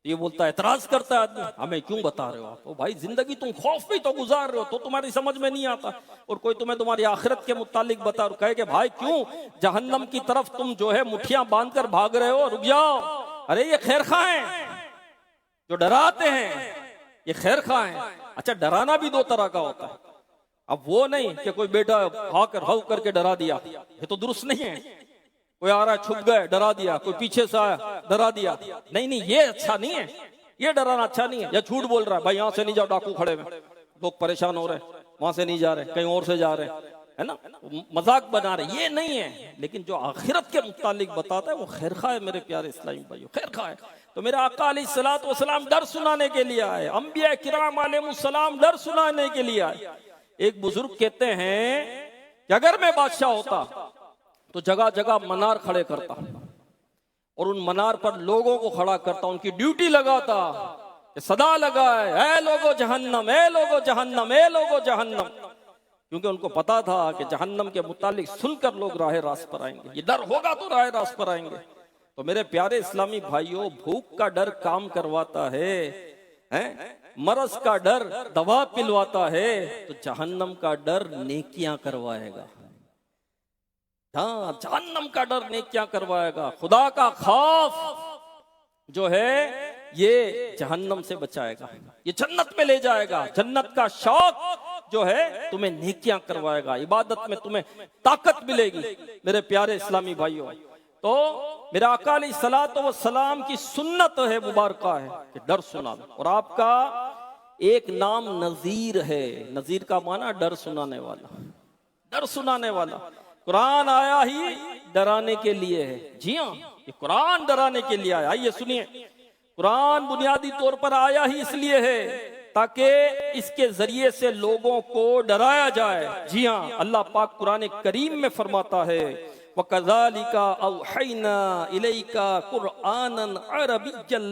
ये बोलता है, एतराज करता है आदमी, हमें क्यों बता रहे हो आप? तो भाई जिंदगी तुम खौफ में तो गुजार रहे हो, तो तुम्हारी समझ में नहीं आता। और कोई तुम्हें तुम्हारी आखिरत के मुतालिक बता और कहे कि भाई क्यों जहन्नम की तरफ तुम जो है मुठ्ठियां बांधकर भाग रहे हो, रुक जाओ। अरे ये खैरखा हैं जो डराते हैं, ये खैरखा हैं। अच्छा, डराना भी दो तरह का होता है। अब वो नहीं कि कोई बेटा हाउ करके डरा दिया, ये तो दुरुस्त नहीं है। कोई आ रहा है, छुप गए, डरा दिया, कोई पीछे से आया, डरा दिया, नहीं नहीं, ये अच्छा नहीं है, ये डराना अच्छा नहीं है। या झूठ बोल रहा है, भाई यहाँ से नहीं जाओ, डाकू खड़े में, लोग परेशान हो रहे हैं, वहां से नहीं जा रहे, कहीं और से जा रहे, है ना, मजाक बना रहे, ये नहीं है। लेकिन जो आखिरत के मुतालिक बताता है वो खैरखा है मेरे प्यारे इस्लामी भाइयों, खैरखा है। तो मेरे आका अलैहिस्सलातु वस्सलाम डर सुनाने के लिए आए, अंबिया किराम अलैहिमुस्सलाम डर सुनाने के लिए आए। एक बुजुर्ग कहते हैं कि अगर मैं बादशाह होता तो जगह जगह मनार खड़े करता और उन मनार पर लोगों को खड़ा करता, उनकी ड्यूटी लगाता, सदा लगाए, ऐ लोगो जहन्नम, ऐ लोगो जहन्नम, ऐ लोगो जहन्नम। क्योंकि उनको पता था कि जहन्नम के मुतालिक सुनकर लोग राह रास्त पर आएंगे, ये डर होगा तो राह रास्त पर आएंगे। तो मेरे प्यारे इस्लामी भाइयों, भूख का डर काम करवाता है, मरज का डर दवा पिलवाता है, तो जहन्नम का डर नेकियां करवाएगा। हाँ, जहन्नम का डर नेकियां करवाएगा। खुदा का खौफ जो है ये जहन्नम से बचाएगा, ये जन्नत में ले जाएगा। जन्नत का शौक जो है तुम्हें नेकियां करवाएगा, इबादत में तुम्हें ताकत मिलेगी। मेरे प्यारे इस्लामी भाइयों, तो मेरा आका अलैहिस्सलातु वस्सलाम की सुन्नत है, मुबारका है कि डर सुनाना। और आपका एक नाम नजीर है, नजीर का माना डर सुनाने वाला, डर सुनाने वाला। कुरान आया ही डराने के लिए है। जी हाँ, ये कुरान डराने के लिए आया। आइए सुनिए, कुरान बुनियादी तौर पर आया ही इसलिए है ताकि इसके जरिए से लोगों को डराया जाए। जी हाँ, अल्लाह पाक कुरान करीम में फरमाता है, वकज़ालिका औहैना इलैका कुरआनन अरबिय्यन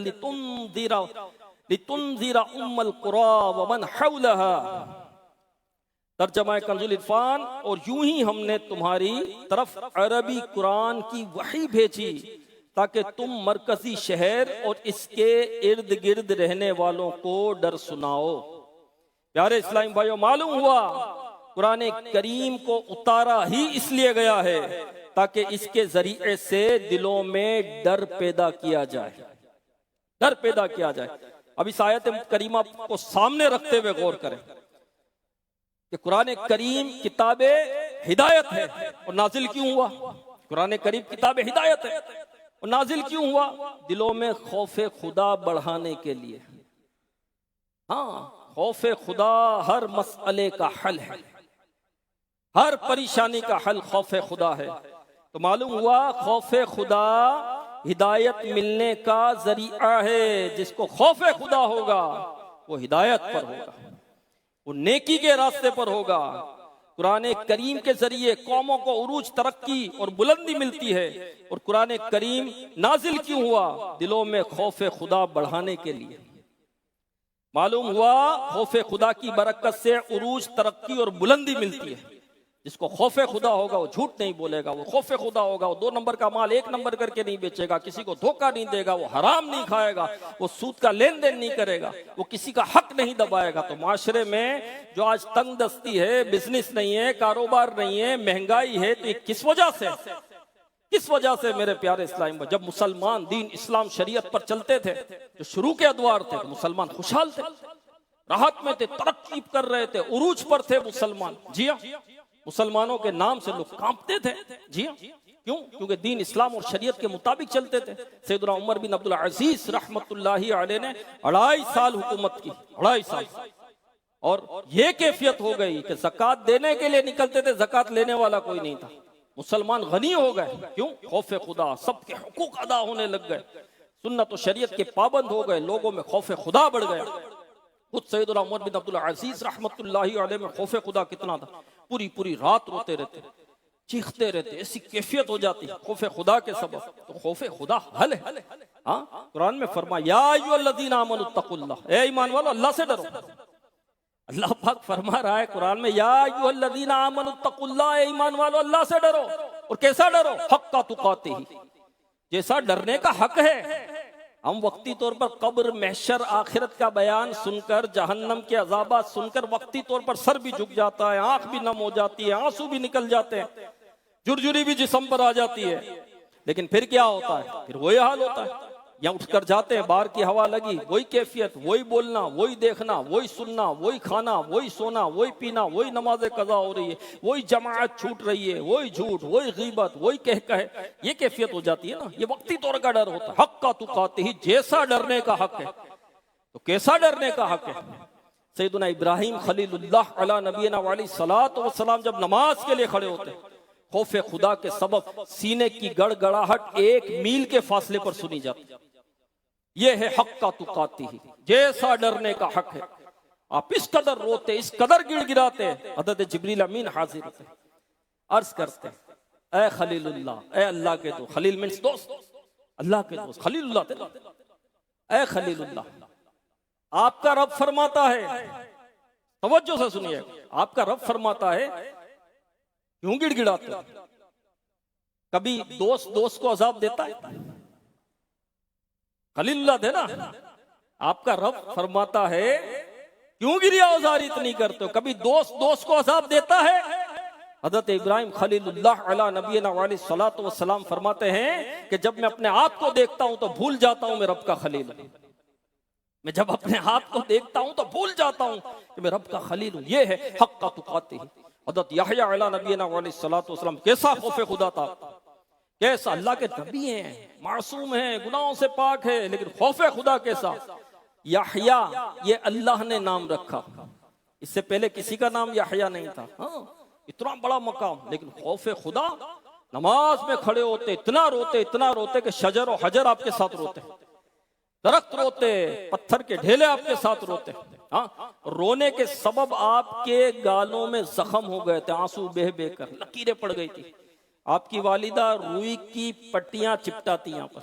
लितुनज़िरा उम्मल कुरा व मन हौलहा। तर्जमा कंजुल इरफान, और यूं ही हमने तुम्हारी तरफ अरबी कुरान की वही भेजी ताकि तुम मरकजी शहर और इसके इर्द गिर्द रहने वालों को डर सुनाओ। प्यारे इस्लामी भाइयों, मालूम हुआ कुरान करीम को उतारा ही इसलिए गया है ताकि इसके जरिए से दिलों में डर पैदा किया जाए, डर पैदा किया जाए। अब इस आयत करीमा को सामने रखते हुए गौर करें कि कुरान करीम किताब हिदायत है और नाजिल क्यों हुआ? कुरान करीम किताब हिदायत है और नाजिल क्यों हुआ? दिलों में खौफे खुदा बढ़ाने के लिए। हाँ, खौफे खुदा हर मसले का हल है, हर परेशानी का हल खौफे खुदा है। तो मालूम हुआ खौफे खुदा हिदायत मिलने का जरिया है। जिसको खौफे खुदा होगा वो हिदायत पर होगा, वो नेकी के रास्ते पर होगा। कुरान करीम के जरिए कौमों को उरूज, तरक्की और बुलंदी मिलती है। और कुरान करीम नाजिल क्यों हुआ? दिलों में खौफ खुदा बढ़ाने के लिए। मालूम हुआ खौफ खुदा की बरकत से उरूज, तरक्की और बुलंदी मिलती है। जिसको खौफ खुदा होगा वो झूठ नहीं बोलेगा, वो खौफ खुदा होगा वो 2 नंबर का माल 1 नंबर करके नहीं बेचेगा, किसी को धोखा नहीं देगा, वो हराम नहीं खाएगा, वो सूद का लेन देन नहीं करेगा, वो किसी का हक नहीं दबाएगा। तो माशरे में जो आज तंग दस्ती है, बिजनेस नहीं है, कारोबार नहीं है, महंगाई है, तो ये किस वजह से? किस वजह से मेरे प्यारे इस्लाम में? जब मुसलमान दीन इस्लाम शरीयत पर चलते थे, जो शुरू के अदवार थे, तो मुसलमान खुशहाल थे, राहत में थे, तरक्की कर रहे थे, उरूज पर थे मुसलमान। जी हाँ, मुसलमानों के नाम से लोग कांपते थे। जी हाँ, क्यों? क्योंकि दीन इस्लाम और शरीयत के मुताबिक चलते थे। सैयदना उमर बिन अब्दुल अजीज रहमतुल्लाहि अलैह ने 2.5 साल हुकूमत की, 2.5 साल। और ये कैफियत हो गई कि ज़कात देने के लिए निकलते थे, ज़कात लेने वाला कोई नहीं था। मुसलमान गनी हो गए, क्यों? खौफ खुदा, सबके हुकूक अदा होने लग गए, सुन्नत और शरीयत के पाबंद हो गए, लोगों में खौफ खुदा बढ़ गया। खुद सैयदना उमर बिन अब्दुल अजीज रहमतुल्लाहि अलैह में खौफ खुदा कितना था, पूरी पूरी रात रोते रहते, चीखते रहते, ऐसी कैफियत हो जाती खौफ खुदा के सबब। तो खौफ खुदा हल है। हाँ, कुरान में फरमाया या अय्युहल्लज़ीना आमनुत्तकुल्लाह, ए ईमान वालों अल्लाह से डरो। अल्लाह पाक फरमा रहा है कुरान में या अय्युहल्लज़ीना आमनुत्तकुल्लाह, ए ईमान वालों अल्लाह से डरो। और कैसा डरो? हक्का तुकातिही, जैसा डरने का हक है। हम वक्ती तौर पर कब्र, महशर, आखिरत का बयान सुनकर, जहन्नम के अजाबात सुनकर वक्ती तौर पर सर भी झुक जाता है, आंख भी नम हो जाती है, आंसू भी निकल जाते हैं, जुरजुरी भी जिस्म पर आ जाती है। लेकिन फिर क्या होता है? फिर वही हाल होता है। यहाँ उठकर जाते हैं, बाहर की हवा लगी, वही कैफियत, वही बोलना, वही देखना, वही सुनना, वही खाना, वही सोना, वही पीना, वही नमाज कज़ा हो रही है, वही जमात छूट रही है, वही झूठ, वही गीबत, वही कहे, ये कैफियत हो जाती है ना। ये वक्ती तौर का डर होता है। हक्का तुकातिही, जैसा डरने का हक है तो कैसा डरने का हक है। सैयदना इब्राहिम खलीलुल्लाह अला नबीना वाली सलात व सलाम जब नमाज के लिए खड़े होते, खौफ खुदा के सबब सीने की गड़गड़ाहट 1 मील के फासले पर सुनी जाती। ये है हक्का तुकातिही, जैसा डरने का हक है। आप इस कदर रोते, इस कदर गिड़गिड़ाते, हज़रत जिब्रील अमीन हाजिर होते, अर्ज करते, ए खलीलुल्लाह, ए अल्लाह के दोस्त, खलील मीन्स दोस्त, अल्लाह के दोस्त, खलीलुल्लाह थे, ए खलीलुल्लाह, आपका रब फरमाता है, तवज्जो से सुनिए, आपका रब फरमाता है, क्यों गिड़गिड़ाते? कभी दोस्त को अजाब देता है? खलीलुल्लाह थे ना, आपका रब फरमाता है, क्यों गिरियावजारी इतनी करते हो? कभी दोस्त को अजाब देता है? हज़रत इब्राहिम खलीलुल्लाह अला नबीना वाली सलातो व सलाम फरमाते हैं कि जब मैं अपने आप को देखता हूं तो भूल जाता हूं मैं रब का खलील हूं। मैं जब अपने आप को देखता हूं तो भूल जाता हूं कि मैं रब का खलील हूं। ये है हक्का तुकातिही। हज़रत यहया अला नबीना वाली सलातो व सलाम, कैसा खौफ खुदा था, कैसा, अल्लाह के नबी हैं, मासूम हैं, गुनाहों से पाक है, लेकिन खौफ खुदा कैसा। यहया ये अल्लाह ने नाम रखा, इससे पहले किसी का नाम यहया नहीं था। हाँ, इतना बड़ा मकाम, लेकिन खौफ खुदा, नमाज में खड़े होते इतना रोते कि शजर और हजर आपके साथ रोते, दरख्त रोते, पत्थर के ढेले आपके साथ रोते। हाँ, रोने के सबब आपके गालों में जख्म हो गए थे, आंसू बह बह कर लकीरें पड़ गई थी। आपकी वालिदा रुई की पट्टियां चिपटाती यहाँ पर,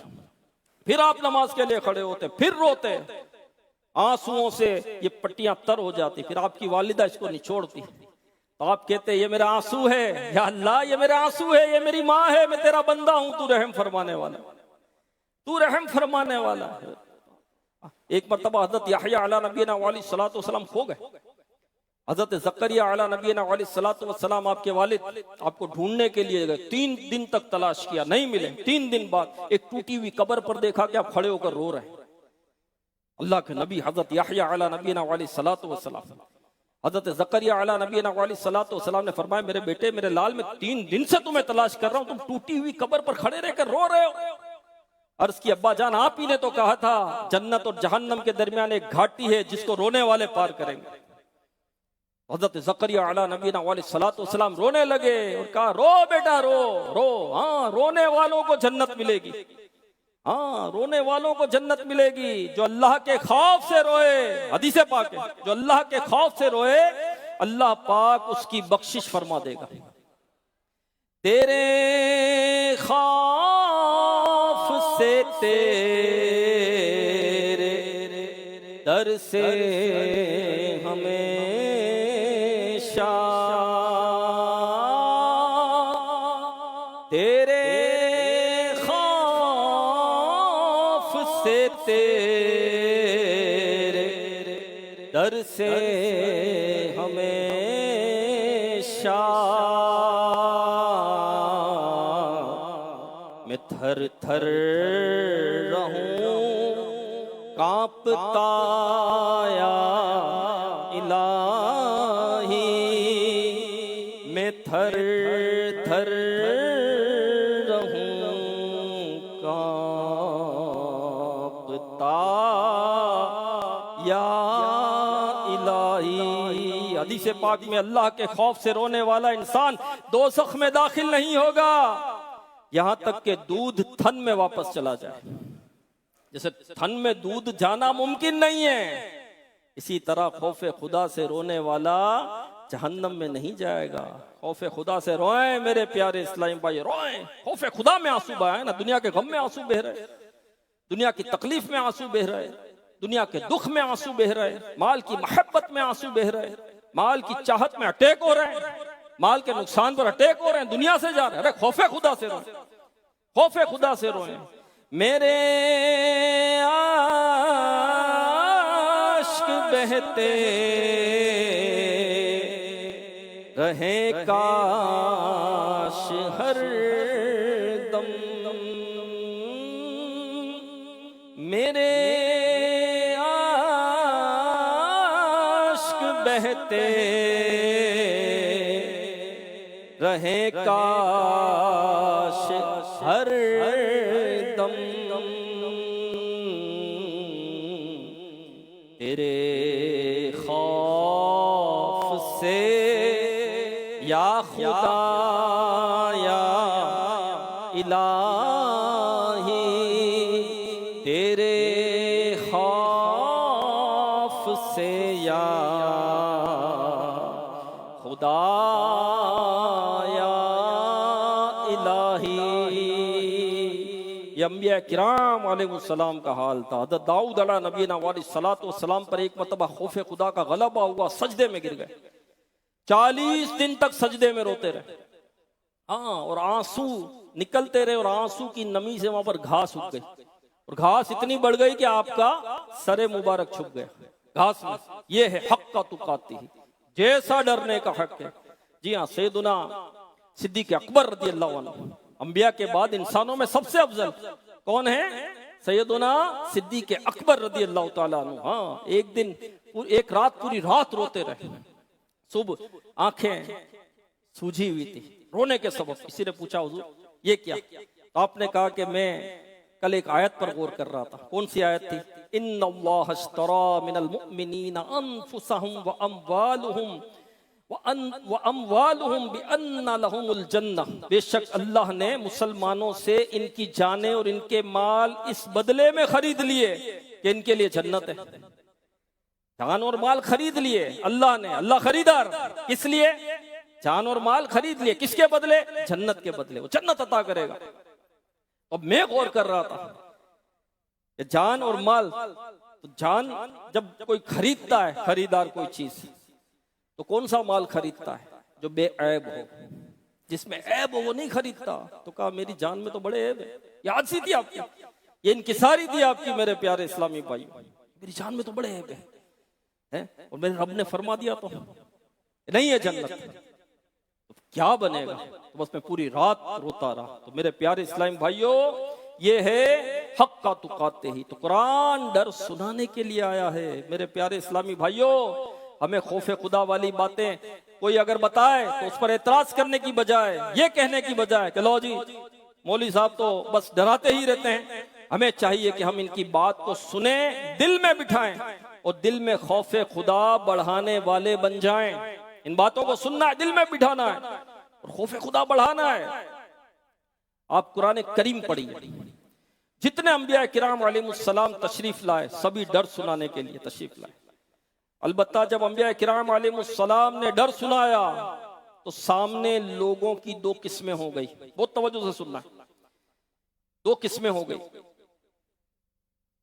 फिर आप नमाज के लिए खड़े होते, फिर रोते, आंसुओं से ये पट्टियां तर हो जाती, फिर आपकी वालिदा इसको निचोड़ती, तो आप कहते ये मेरा आंसू है, या अल्लाह ये मेरा आंसू है, ये मेरी माँ है, मैं तेरा बंदा हूं, तू रहम फरमाने वाला, तू रहम फरमाने वाला। एक मरतबा हज़रत यहया अला नबीना वाली सलातो सलाम खो गए। हज़रत ज़करिया अला नबीना वाली सलातो व सलाम, आपके वालिद आपको ढूंढने के लिए गए, 3 दिन तक तलाश किया, नहीं मिले। 3 दिन बाद एक टूटी हुई कब्र पर देखा कि आप खड़े होकर रो रहे हैं। अल्लाह के नबी हज़रत यहया अला नबीना वाली सलातो व सलाम, हज़रत ज़करिया अला नबीना वाली सलातो व सलाम ने फरमाया, मेरे बेटे, मेरे लाल, मैं 3 दिन से तुम्हें तलाश कर रहा हूं, तुम टूटी हुई कब्र पर खड़े रहकर रो रहे हो। अर्ज की, अब्बा जान, आप ही ने तो कहा था जन्नत और जहन्नम के दरमियान एक घाटी है जिसको रोने वाले पार करेंगे। हज़रत ज़करिया अला नबीना वाली सलातो सलाम रोने लगे और कहा, रो बेटा रो रो, हाँ, रोने वालों को जन्नत मिलेगी, हाँ, रोने वालों को जन्नत मिलेगी। जो अल्लाह के खौफ से रोए, हदीस पाक है, जो अल्लाह के खौफ से रोए अल्लाह पाक उसकी बख्शिश फरमा देगा। तेरे खौफ से, तेरे दर से हमेशा, तेरे खौफ से, तेरे दर से हमेशा मैं थर थर रहूं कांपता या इलाही, मैं थर थर रहूं कांपता या इलाही। हदीस पाक में अल्लाह के खौफ से रोने वाला इंसान दोज़ख में दाखिल नहीं होगा यहां तक कि दूध थन में वापस चला जाए। जैसे थन में दूध जाना मुमकिन नहीं है, इसी तरह खौफे खुदा से रोने वाला जहन्नम में नहीं जाएगा। खौफे खुदा से रोएं मेरे प्यारे इस्लामी भाई, रोएं। खौफे खुदा में आंसू बहाए ना, दुनिया के गम में आंसू बह रहे, दुनिया की तकलीफ में आंसू बह रहे, दुनिया के दुख में आंसू बह रहे, माल की मोहब्बत में आंसू बह रहे, माल की चाहत में अटैक हो रहे हैं, माल के नुकसान पर अटैक हो रहे हैं, दुनिया से जा रहे हैं। अरे खौफे खुदा से रोएं, खौफे खुदा से रोएं। मेरे आशिक बहते रहे काश हर दम, मेरे आशिक बहते रहे काश हर दम, तेरे खौफ से या खुदा या इलाही, तेरे खौफ से या खुदा या इलाही। ये अंबिया किराम अलैहिस्सलाम का हाल था। हज़रत दाऊद अला नबीना वस्सलाम पर एक मरतबा खौफ खुदा का गलबा हुआ, सजदे में गिर गए, 40 दिन तक सजदे में रोते रहे। हाँ, और आंसू निकलते रहे और आंसू की नमी से वहां पर घास उग गई और घास इतनी बढ़ गई कि आपका सरे मुबारक छुप गया घास में। ये है हक का तुकाती, जैसा डरने का हक है। जी हाँ, सैयदुना सिद्दीक़ अकबर रज़ियल्लाहु अन्हु, अंबिया के बाद इंसानों में सबसे अफजल कौन है? सैयदुना सिद्दीक़ अकबर रज़ियल्लाहु ताला अन्हु। हाँ, एक दिन एक रात पूरी रात रोते रहे, सुबह आंखें सूझी हुई थी रोने के सबब। किसी ने पूछा हुजूर ये क्या? तो आपने कहा कि मैं कल एक आयत पर गौर कर रहा था। कौन सी आयत थी? इन्नल्लाह अश्तरा मिनल मुअमिनीना अनफुसहुम व अमवालुहुम बिअन्ना लहुमुल जन्नह। बेशक अल्लाह ने मुसलमानों से इनकी जानें और इनके माल इस बदले में खरीद लिए कि इनके लिए जन्नत है। जान और माल खरीद लिए अल्लाह ने, अल्लाह खरीदार, इसलिए जान और माल खरीद लिए, किसके बदले? जन्नत के बदले, वो जन्नत अता करेगा। अब मैं गौर कर रहा था कि जान और माल, तो जान जब कोई खरीदता है, खरीदार कोई चीज, तो कौन सा माल खरीदता है? जो बेऐब हो, जिसमें ऐब हो वो नहीं खरीदता। तो कहा मेरी जान में तो बड़े ऐब है, याद सी थी आपकी, ये इनकिसारी थी आपकी मेरे प्यारे इस्लामी भाई, मेरी जान में तो बड़े ऐब है। और मेरे रब ने फरमा दिया तो नहीं है जन्नत, तो क्या बनेगा? तो बस मैं पूरी रात रोता रहा। तो मेरे प्यारे इस्लामी भाइयों, ये है हक का तुकाते ही। तो कुरान डर सुनाने के लिए आया है। मेरे प्यारे इस्लामी भाइयों, हमें खौफे खुदा वाली बातें कोई अगर बताए तो उस पर एतराज करने की बजाय, ये कहने की बजाय कि लो जी मौलवी साहब तो बस डराते ही रहते हैं, हमें चाहिए कि हम इनकी बात को सुने, दिल में बिठाएं और दिल में खौफे खुदा बढ़ाने वाले बन जाएं। इन बातों को सुनना है, दिल में बिठाना है और खौफे खुदा बढ़ाना है। आप कुरान करीम पढ़िए, जितने अंबिया किराम अलैहिस्सलाम तशरीफ लाए, सभी डर सुनाने के लिए तशरीफ लाए। अलबत्ता जब अंबिया किराम अलैहिस्सलाम ने डर सुनाया तो सामने लोगों की दो किस्में हो गई। बहुत तवज्जो से सुनना, दो किस्में हो गई।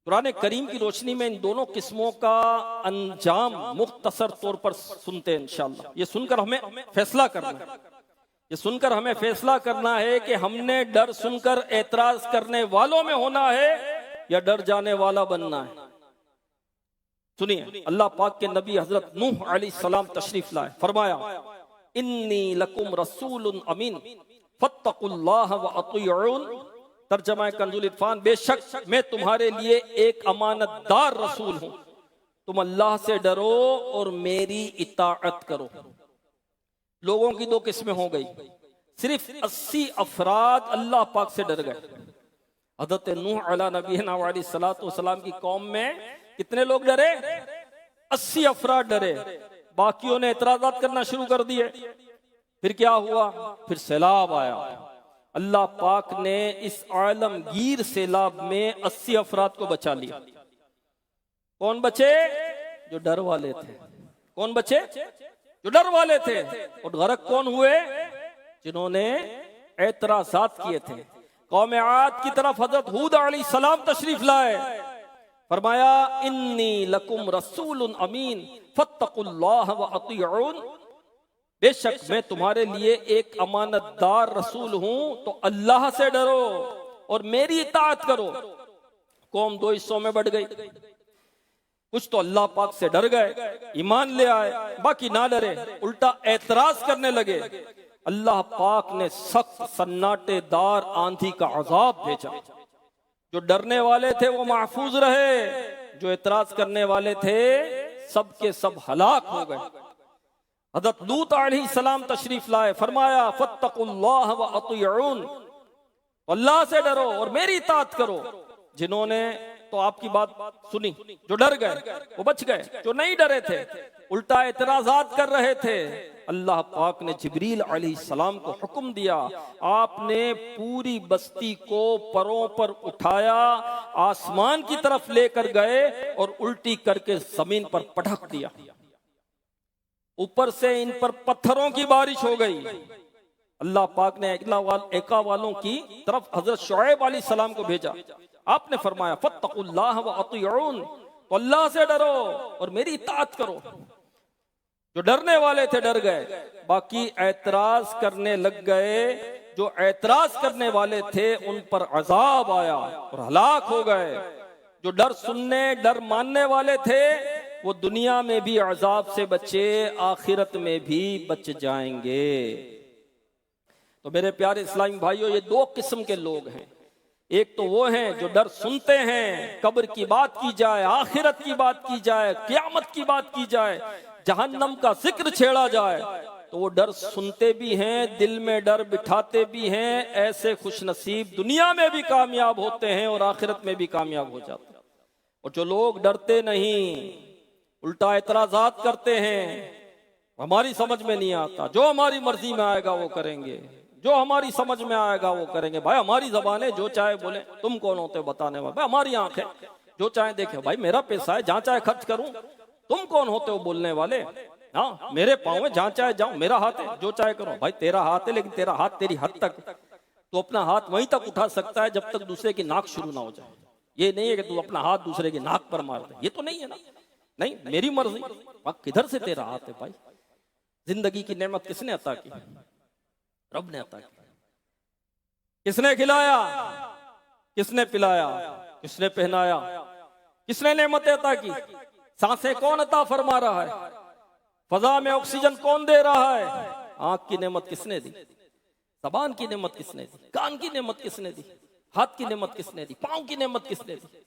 कुरान करीम की रोशनी में इन दोनों किस्मों का अंजाम मुख्तसर तौर पर सुनते हैं इंशाअल्लाह। ये सुनकर हमें फैसला करना है, ये सुनकर हमें फैसला करना है कि हमने डर सुनकर एतराज करने वालों में होना है या डर जाने वाला बनना है। सुनिए, अल्लाह पाक के नबी हजरत नूह अलैहिस्सलाम तशरीफ लाए, फरमाया इन्नी लकुम रसूलुन अमीन फत्तकुल्लाह व अतीऊन। तर्जमा कंजुल इरफान, बेशक मैं तुम्हारे लिए एक अमानतदार रसूल हूं, तुम अल्लाह से डरो और मेरी इताअत करो। लोगों की दो किस्में हो गई। सिर्फ 80 अफराद अल्लाह पाक से डर गए। हज़रत नूह अला नबीना अलैहिस्सलातु वस्सलाम की कौम में कितने लोग डरे? 80 अफराद डरे। बाकियों ने एतराजात करना शुरू कर दिए। फिर क्या हुआ? फिर सैलाब आया। अल्लाह पाक ने इस आलमगीर सैलाब में 80 अफराद को बचा लिया। कौन बचे? जो डर वाले थे। कौन बचे? जो डर वाले थे। और गरक कौन हुए? जिन्होंने एतराजात किए थे। कौम आद की तरफ हजरत हूद अलैहिस्सलाम तशरीफ लाए, फरमाया इन्नी लकुम रसूलुन अमीन फत्तकुल्लाह व अतीऊन, बेशक मैं तुम्हारे लिए एक अमानतदार रसूल हूं, तो अल्लाह से डरो और मेरी इताअत करो। कौम दो हिस्सों में बढ़ गई। कुछ तो अल्लाह पाक से डर गए, ईमान ले आए, बाकी ना डरे, उल्टा एतराज करने लगे। अल्लाह पाक ने सख्त सन्नाटेदार आंधी का अजाब भेजा। जो डरने वाले थे वो महफूज रहे, जो एतराज करने वाले थे सब के सब हलाक हो गए। हज़रत लूत अलैहिस्सलाम तशरीफ लाए, फरमाया फत्तकुल्लाह व अतीऊन, अल्लाह से डरो और मेरी इताअत करो। जिन्होंने तो आपकी बात सुनी, जो डर गए वो बच गए, जो नहीं डरे थे उल्टा एतराजात कर रहे थे, अल्लाह पाक ने जिब्रील अलैहिस्सलाम को हुक्म दिया, आपने पूरी बस्ती को परों पर उठाया, आसमान की तरफ लेकर गए और उल्टी करके जमीन पर पटक दिया। ऊपर से इन पर पत्थरों की बारिश हो गई। अल्लाह पाक ने एका वालों की तरफ हजरत शुएब अलैहिस्सलाम को भेजा। आपने फरमाया फत्तकुल्लाह व अतीऊन, तो अल्लाह से डरो और मेरी इताअत करो। जो डरने वाले थे डर गए, बाकी एतराज करने लग गए। जो एतराज करने वाले थे उन पर अजाब आया और हलाक हो गए। जो डर सुनने डर मानने वाले थे वो दुनिया में भी अजाब से बचे, आखिरत में भी बच जाएंगे। तो मेरे प्यारे इस्लामी भाइयों, ये दो किस्म के लोग हैं। एक तो वो हैं जो डर सुनते हैं, कब्र की बात की जाए, आखिरत की बात की जाए, क़यामत की बात की जाए, जहन्नम का जिक्र छेड़ा जाए, तो वो डर सुनते भी हैं, दिल में डर बिठाते भी हैं। ऐसे खुशनसीब दुनिया में भी कामयाब होते हैं और आखिरत में भी कामयाब हो जाते हैं। और जो लोग डरते नहीं, उल्टा एतराजात करते हैं, हमारी समझ में नहीं आता, जो हमारी मर्जी में आएगा वो करेंगे, जो हमारी समझ में आएगा वो करेंगे। भाई हमारी जबान है, जो चाहे बोले, तुम कौन होते बताने वाले? भाई हमारी आंख है, जो चाहे देखे। भाई मेरा पैसा है, जहां चाहे खर्च करूं, तुम कौन होते हो बोलने वाले? हाँ, मेरे पाँव है, जहां चाहे जाऊं, मेरा हाथ है, जो चाहे करो। भाई तेरा हाथ है, लेकिन तेरा हाथ तेरी हद तक, तो अपना हाथ वहीं तक उठा सकता है जब तक दूसरे की नाक शुरू ना हो जाए। ये नहीं है कि तू अपना हाथ दूसरे की नाक पर मार दे, ये तो नहीं है ना। नहीं, मेरी मर्जी। किधर से तेरा हाथ है भाई? जिंदगी की नेमत किसने अता की? रब ने अता की। किसने खिलाया, किसने पिलाया, किसने पहनाया, किसने नेमतें अता की? सांसें कौन अता फरमा रहा है? फजा में ऑक्सीजन कौन दे रहा है? आंख की नेमत किसने दी? जबान की नेमत किसने दी? कान की नेमत किसने दी? हाथ की नेमत किसने दी? पांव की नेमत किसने दी?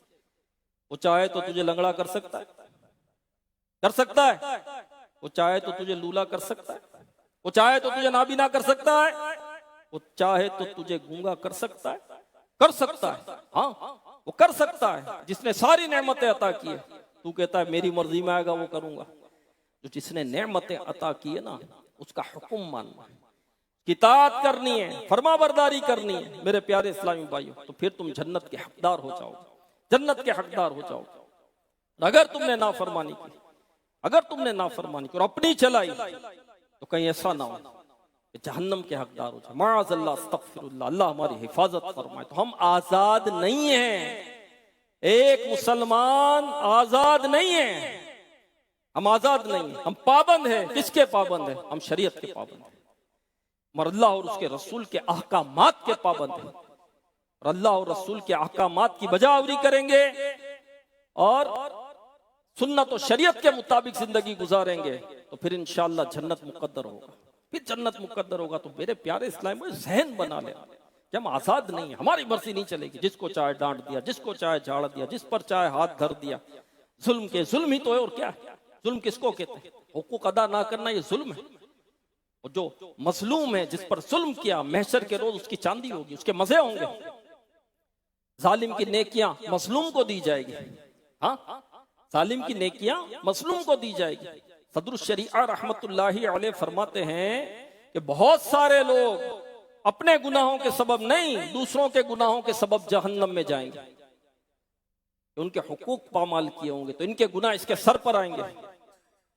वो चाहे तो तुझे लंगड़ा कर सकता है, कर सकता है। वो चाहे तो तुझे लूला कर सकता है, वो चाहे तो तुझे नाबीना कर सकता है, वो चाहे तो तुझे गूंगा कर सकता है, कर सकता है। हाँ, वो कर सकता है, जिसने सारी नेमतें अता की है। तू कहता है मेरी मर्जी में आएगा वो करूंगा। जो जिसने नेमतें अता की है ना, उसका हुक्म मानना है, इताअत करनी है, फरमा बरदारी करनी है। मेरे प्यारे इस्लामी भाइयों, तो फिर तुम जन्नत के हकदार हो जाओगे, जन्नत के हकदार हो जाओगे। अगर तुमने नाफरमानी की, अगर तुमने नाफरमानी की और अपनी चलाई, तो कहीं ऐसा ना हो कि जहन्नम के हकदार हो जाए। माअज़ल्लाह, अस्तग़फिरुल्लाह, अल्लाह हमारी हिफाजत फरमाए। तो हम आजाद नहीं हैं, एक मुसलमान आजाद नहीं है, हम आजाद नहीं है, हम पाबंद हैं। किसके पाबंद हैं? हम शरीयत के पाबंद हैं, और अल्लाह और उसके रसूल के अहकामात के पाबंद हैं। और अल्लाह और रसूल के अहकामात की बजावरी करेंगे और सुन्नत और शरीयत के मुताबिक जिंदगी गुजारेंगे, तो फिर इंशाअल्लाह जन्नत मुकद्दर होगा। फिर जन्नत मुकद्दर होगा। तो मेरे प्यारे इस्लाम में जहन बना ले कि हम आजाद नहीं है, हमारी मर्जी नहीं चलेगी। जिसको चाहे डांट दिया, जिसको चाहे झाड़ दिया, जिस पर चाहे हाथ धर दिया। जुल्म के जुल्म ही तो है, और क्या है? जुल्म किसको कहते हैं? हुकूक अदा ना करना, ये जुल्म है। और जो मजलूम है, जिस पर जुल्म किया, महशर के रोज उसकी चांदी होगी, उसके मजे होंगे। जालिम की नेकियां मजलूम को दी जाएगी। हाँ, जालिम की नेकियां मजलूम को दी जाएगी। सदरुल शरीआ रहमतुल्लाहि अलैह फरमाते हैं कि बहुत सारे लोग अपने गुनाहों के सबब नहीं, दूसरों के गुनाहों के सबब जहन्नम में जाएंगे। उनके हुकूक पामाल किए होंगे तो इनके गुनाह इसके सर पर आएंगे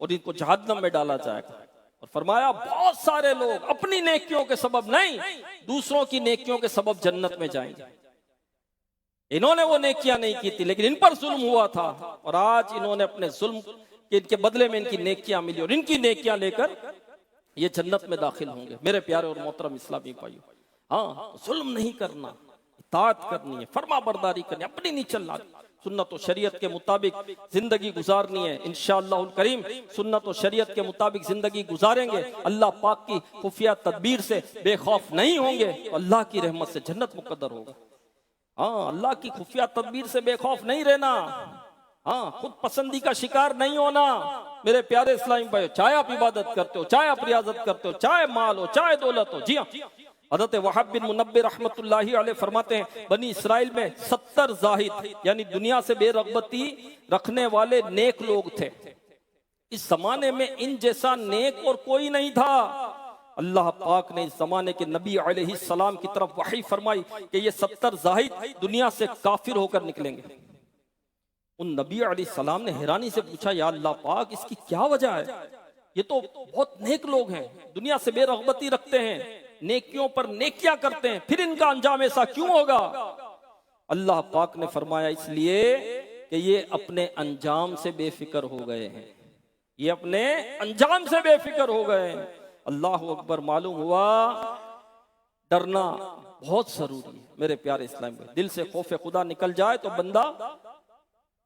और इनको जहन्नम में डाला जाएगा। और फरमाया बहुत सारे लोग अपनी नेकियों के सबब नहीं, दूसरों की नेकियों के सबब जन्नत में जाएंगे। इन्होंने वो नेकियां नहीं की थी, लेकिन इन पर जुल्म हुआ था और आज इन्होंने अपने जुल्म के बदले में इनकी नेकियां मिली और इनकी नेकियां लेकर ये जन्नत में दाखिल होंगे। मेरे प्यारे और मोहतरम इस्लामी भाइयों, हाँ, जुल्म नहीं करना, इताअत करनी है, फर्मा बरदारी करनी, अपनी नहीं चलना, सुन्नत और शरीयत के मुताबिक जिंदगी गुजारनी है। इंशाअल्लाह करीम सुन्नत और शरीयत के मुताबिक जिंदगी गुजारेंगे, अल्लाह पाक की खुफिया तदबीर से बेखौफ नहीं होंगे तो अल्लाह की रहमत से जन्नत मुकद्दर होगा। हाँ, अल्लाह की खुफिया तदबीर से बेखौफ नहीं रहना, हाँ, खुद पसंदी का शिकार नहीं होना। मेरे प्यारे इस्लामी भाई, चाहे आप इबादत करते हो, चाहे आप रियाजत करते हो, चाहे माल हो, चाहे दौलत हो, जी हाँ, हज़रत वहाब बिन मुनब्बिर रहमतुल्लाहि अलैह फरमाते हैं बनी इसराइल में 70 जाहिद यानी दुनिया से बेरग़बती रखने वाले नेक लोग थे। इस जमाने में इन जैसा नेक और कोई नहीं था। अल्लाह पाक ने इस जमाने के नबी अलैहि सलाम की तरफ वही फरमाई कि ये 70 जाहिद दुनिया से काफिर होकर निकलेंगे। उन नबी अलैहि सलाम ने हैरानी से पूछा, या अल्लाह पाक, इसकी क्या वजह है? ये तो बहुत नेक लोग हैं, दुनिया से बेरग़बती रखते हैं, नेकियों पर नेकियां करते हैं, फिर इनका अंजाम ऐसा क्यों होगा? अल्लाह पाक ने फरमाया, इसलिए कि ये अपने अंजाम से बेफिक्र हो गए हैं, ये अपने अंजाम से बेफिक्र हो गए हैं। अल्लाह अकबर। मालूम हुआ डरना बहुत जरूरी है। मेरे प्यारे इस्लाम में दिल से खौफ खुदा निकल जाए तो बंदा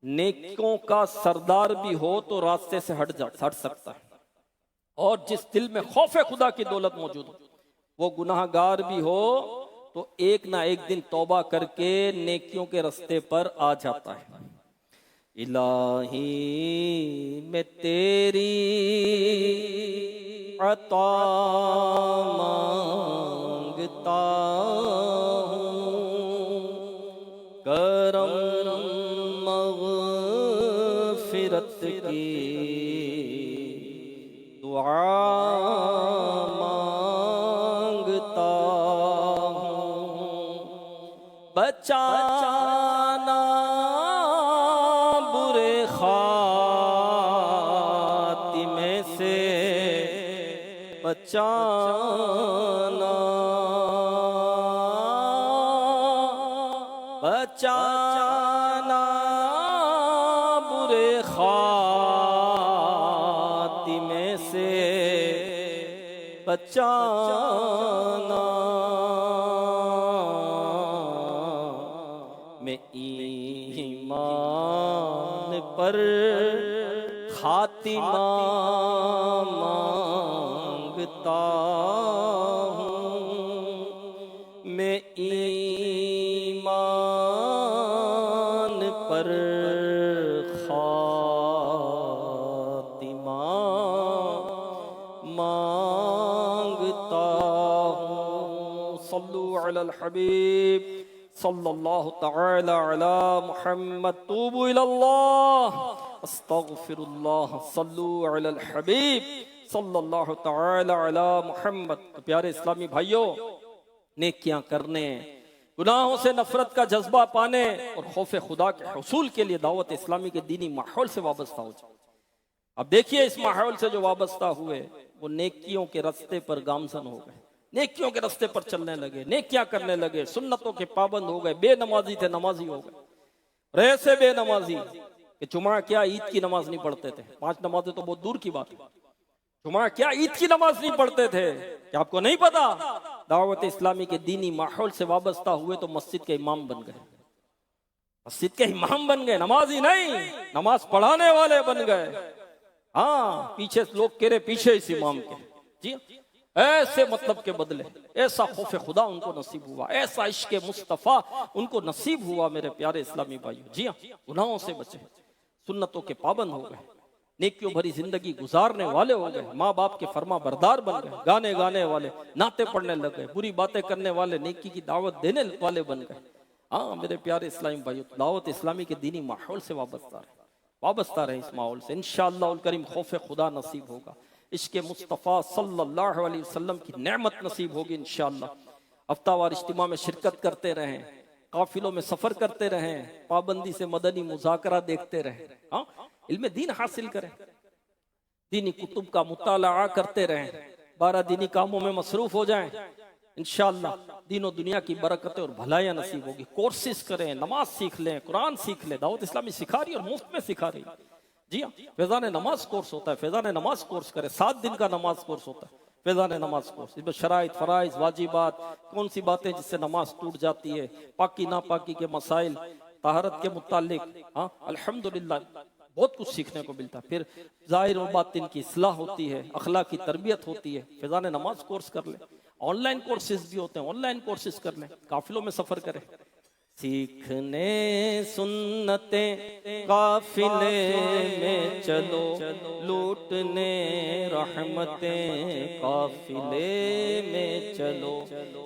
नेकियों का सरदार भी हो तो रास्ते से हट सकता है, और जिस दिल में खौफ खुदा की दौलत मौजूद हो वो गुनाहगार भी हो तो एक ना एक दिन तौबा करके नेकियों के रास्ते पर आ जाता है। इलाही मैं तेरी अता मांगता हूँ, करम मग़फ़िरत की दुआ मांगता हूँ, बचाना बुरे खातिमे से, बचाना बचाना बुरे खातिमे से, बचाना। मैं ईमान पर खातिमा मांगता हूँ, मैं ईमान पर खातिमा मांगता हूँ। सल्लु अलल हबीब सल्लल्लाहु तआला अला मुहम्मद, तूबू इलल्लाह, अस्तगफिरुल्लाह, सल्लु अलल हबीब सल्लल्लाहु तआला अला मुहम्मद। तो प्यारे इस्लामी भाइयों, नेकियां करने, गुनाहों से नफरत का जज्बा पाने और खौफ खुदा के हुसूल के लिए दावत इस्लामी के दीनी माहौल से वाबस्ता हो जाए। अब देखिए, इस माहौल से जो वाबस्ता हुए वो नेकियों के रास्ते पर गामजन हो गए, नेकियों के रास्ते पर चलने लगे, नेकियां करने लगे, सुन्नतों के पाबंद हो गए, बेनमाजी थे नमाजी हो गए। ऐसे बेनमाजी कि जुमा क्या ईद की नमाज नहीं पढ़ते थे, 5 नमाजें तो बहुत दूर की बात है, जुमा क्या ईद की नमाज नहीं पढ़ते थे। क्या आपको नहीं पता? दावत इस्लामी के दीनी माहौल से वाबस्ता हुए तो मस्जिद के इमाम बन गए, मस्जिद के इमाम बन गए, नमाजी नहीं, नमाज पढ़ाने वाले बन गए। हाँ, पीछे लोग कह रहे पीछे इस इमाम के, जी ऐसे मतलब के बदले ऐसा खौफ खुदा उनको नसीब हुआ, ऐसा इश्क मुस्तफ़ा उनको नसीब हुआ। मेरे प्यारे इस्लामी भाइयों, जी हाँ, गुनाहों से बचे, सुन्नतों के पाबंद हो गए, नेकियों भरी जिंदगी गुजारने वाले हो गए, माँ बाप के फरमा बरदार बन गए, गाने गाने वाले, नाते पढ़ने लग गए, बुरी बातें करने वाले नेकी की दावत देने वाले बन गए। हाँ मेरे प्यारे इस्लामी भाइयों, दावत इस्लामी के दीनी माहौल से वाबस्ता है, वाबस्ता रहें इस माहौल से, इंशाअल्लाह उल करीम खौफ खुदा नसीब होगा, इश्क़ मुस्तफ़ा सल्लल्लाहु अलैहि वसल्लम की नेमत नसीब होगी इंशाअल्लाह। हफ्तावार इज्तिमा में शिरकत करते रहें, काफिलों में सफ़र करते रहें, पाबंदी से मदनी मुज़ाकरा देखते रहें, हाँ इल्म दीन हासिल करें, दीनी कुतुब का मुताला करते रहें, 12 दीनी कामों में मसरूफ हो जाएं, इंशाअल्लाह दीनों दुनिया की बरकतें और भलाइयाँ नसीब होगी। कोर्सेज करें, नमाज सीख लें, कुरान सीख लें, दावत इस्लामी सिखा रही और मुफ्त में सिखा रही। जी हाँ, फैज़ान नमाज कोर्स होता है, फैज़ान नमाज कोर्स करें, 7 दिन का नमाज कोर्स होता है, फैज़ान नमाज कोर्स। इसमें शराइत, फराइज, वाजिबात, कौन सी बातें जिससे नमाज टूट जाती है, पाकी नापाकी के मसाइल, तहारत के मुतालिक, हाँ अल्हम्दुलिल्लाह बहुत कुछ सीखने को मिलता है। फिर ज़ाहिर और बातिन की इस्लाह होती है, अखलाक की तरबियत होती है। फैज़ान नमाज कोर्स कर ले, ऑनलाइन कोर्सेज भी होते हैं, ऑनलाइन कोर्सेज कर लें, काफिलों में सफर करें। सीखने सुन्नते काफिले में चलो, लूटने रहमतें काफिले में चलो,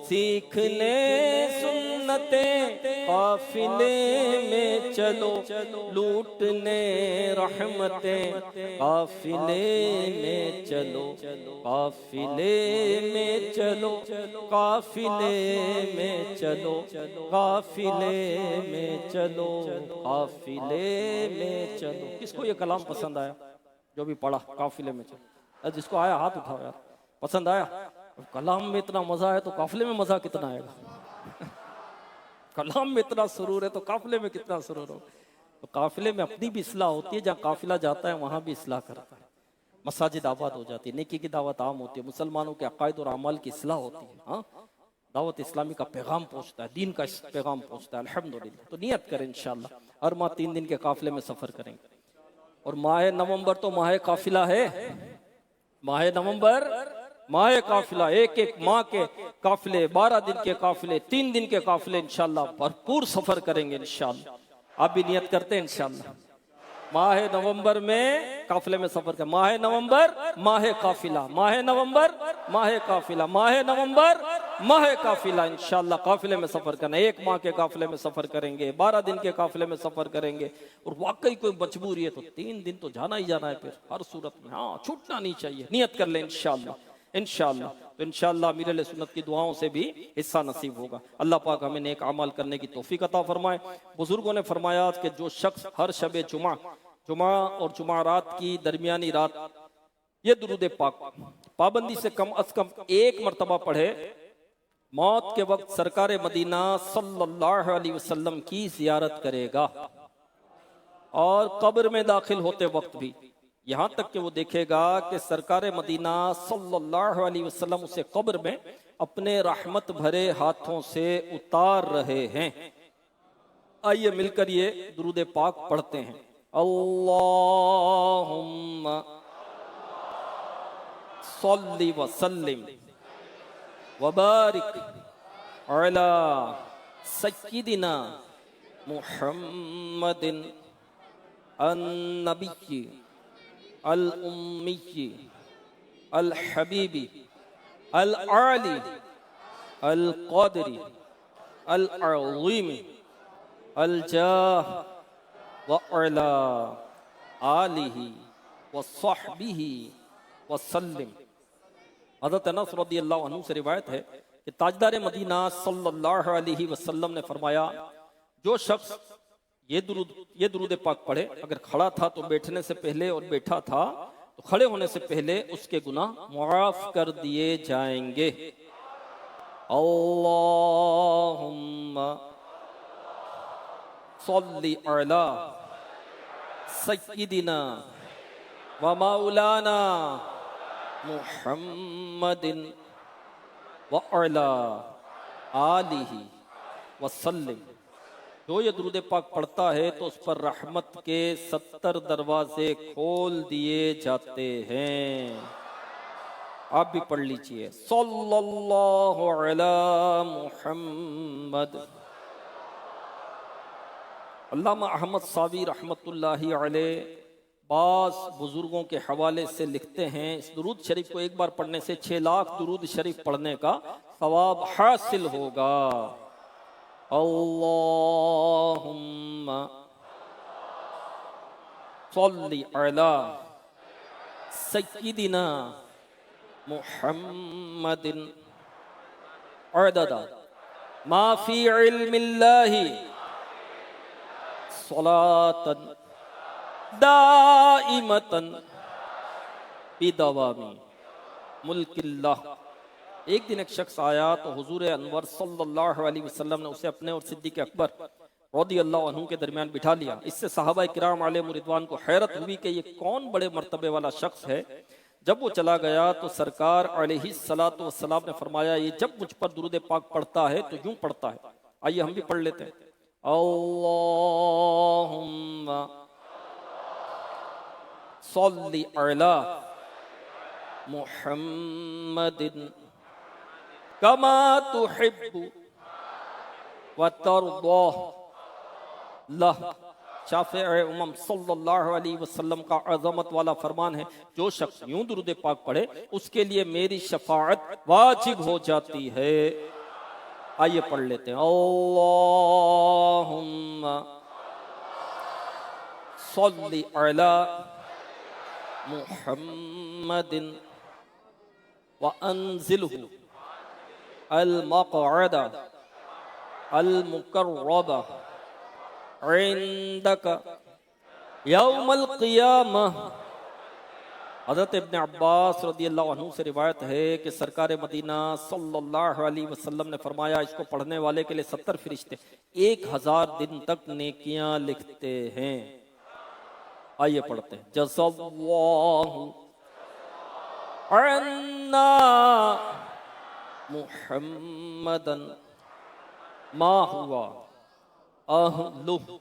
सीखने सुन्नते काफिले में चलो, लूटने रहमतें काफिले में चलो, काफिले में चलो, काफिले में चलो, काफिले में चलो, काफिले में चलो। किसको ये कलाम पसंद आया? जो भी पढ़ा काफिले में चलो, जिसको आया हाथ उठाओ यार, पसंद आया? कलाम में इतना मजा है तो काफिले में मजा कितना आएगा? कलाम में इतना सुरूर है तो काफिले में कितना सुरूर हो। तो काफिले में अपनी भी इस्लाह होती है, जहाँ काफिला जाता है वहां भी इस्लाह करता है, मसाजिद आबाद हो जाती है, नेकी की दावत आम होती है, मुसलमानों के अकायद और अमाल की इस्लाह होती है, हाँ दावत इस्लामी का पैगाम पहुंचता है, दीन का पैगाम पहुंचता है अल्हम्दुलिल्लाह। तो नियत करें इंशाअल्लाह हर माह 3 दिन के काफिले में सफर करेंगे। और माह नवंबर तो माह काफिला है, माह नवंबर माह काफिला, एक एक माह के काफिले, 12 दिन के काफिले, 3 दिन के काफिले इंशाअल्लाह भरपूर सफर करेंगे इंशाअल्लाह। आप भी नियत करते हैं इंशाअल्लाह माह नवंबर में काफिले में सफर कर, माह नवंबर माह काफिला, माह नवंबर माह काफिला, माह नवंबर माह काफिला, इंशाअल्लाह काफिले में सफर करना। 1 माह के काफिले में सफर करेंगे, 12 दिन के काफिले में सफर करेंगे, और वाकई कोई मजबूरी है तो 3 दिन तो जाना ही जाना है फिर हर सूरत में, हाँ छूटना नहीं चाहिए। नियत कर ले इंशाअल्लाह, इंशाअल्लाह तो इंशाअल्लाह अमीर अहले सुन्नत की दुआओं से भी हिस्सा नसीब होगा। अल्लाह पाक हमें नेक अमाल करने की तौफीक अता फरमाए। बुजुर्गों ने फरमाया कि जो शख्स हर शबे जुमा और जुमारात की दरमियानी रात ये दुरूद पाक पाबंदी से कम अज कम 1 मरतबा पढ़े, मौत के वक्त सरकार मदीना सल्लल्लाहु अलैहि वसल्लम की जियारत करेगा, और कब्र में दाखिल होते वक्त भी यहाँ तक कि वो देखेगा कि सरकार मदीना सल्लल्लाहु अलैहि वसल्लम उसे कब्र में अपने रहमत भरे हाथों से उतार रहे हैं। आइए मिलकर ये दुरूद पाक पढ़ते हैं। अल्लाहुम्मा सल्ली व सल्लिम व बारिक अला सय्यिदिना मुहम्मदिन अन-नबी अल उम्मी अल हबीबी अल आली अल क़ादरी अल अज़ीम अल जाह व अला आलिही व सहबिही व सल्लिम। हज़रत अनस रज़ियल्लाहु अन्हु से रिवायत है कि ताजदार मदीना सल्लल्लाहु अलैहि वसल्लम ने फरमाया, जो शख्स ये दुरूद पाक पढ़े, अगर खड़ा था तो बैठने से पहले और बैठा था तो खड़े होने से पहले उसके गुनाह मुआफ कर दिए जाएंगे। अल्लाहुम्मा सल्ली अला सय्यिदिना व मौलाना मुहम्मदिन व अला आलिही व सल्लिम। जो ये दुरूद पाक पढ़ता है तो उस पर रहमत के 70 दरवाजे खोल दिए जाते हैं। आप भी पढ़ लीजिए सल्लल्लाहु अला मुहम्मद। अल्लामा अहमद सावी रहमतुल्लाहि अलैह बास बुजुर्गों के हवाले से लिखते हैं, इस दुरूद शरीफ को एक बार पढ़ने से 6 लाख दुरूद शरीफ पढ़ने का सवाब हासिल होगा। अल्लाहुम्मा सल्ली अला सय्यिदिना मुहम्मदिन अददा मा फी इल्मिल्लाहि सलातन दाइमतन बिदवामी मुल्किल्लाह। एक दिन एक शख्स आया तो हुजूर अनवर सल्लल्लाहु अलैहि वसल्लम ने उसे अपने और सिद्दीक अकबर रदियल्लाहु अन्हु के दरमियान बिठा लिया। इससे सहाबा किराम अलैहिम रिदवान को हैरत हुई कि ये कौन बड़े मर्तबे वाला शख्स है। जब वो चला गया तो सरकार अलैहिस्सलातु वस्सलाम ने फरमाया, ये जब मुझ पर दुरूद पाक पढ़ता है तो यूं पढ़ता है। आइए हम भी पढ़ लेते हैं। अल्लाहुम्मा सल्ली अला मुहम्मदिन कमा तुहिब्बु व तर्दा लह। शाफ़िई उम्मम सल्लल्लाहु अलैहि वसल्लम का अज़मत वाला फरमान है, जो शख्स यूं दुरूद पाक पढ़े उसके लिए मेरी शफाअत वाजिब हो जाती है। आइए पढ़ लेते हैं। अल्लाहुम्मा सल्ली अला मुहम्मदिन व अंज़िलहु अल मक़अदा अल मुक़र्रबा इंदक यौमल क़ियामह। हज़रत इब्न अब्बास रदियल्लाहु अन्हु से रिवायत है कि सरकार मदीना सल्लल्लाहु अलैहि वसल्लम ने फरमाया, इसको पढ़ने वाले के लिए 70 फरिश्ते 1000 दिन तक नेकियां लिखते हैं। आइए पढ़ते हैं। जज़ल्लाहु अन्ना मुहम्मदन मा हुआ अहलुहु।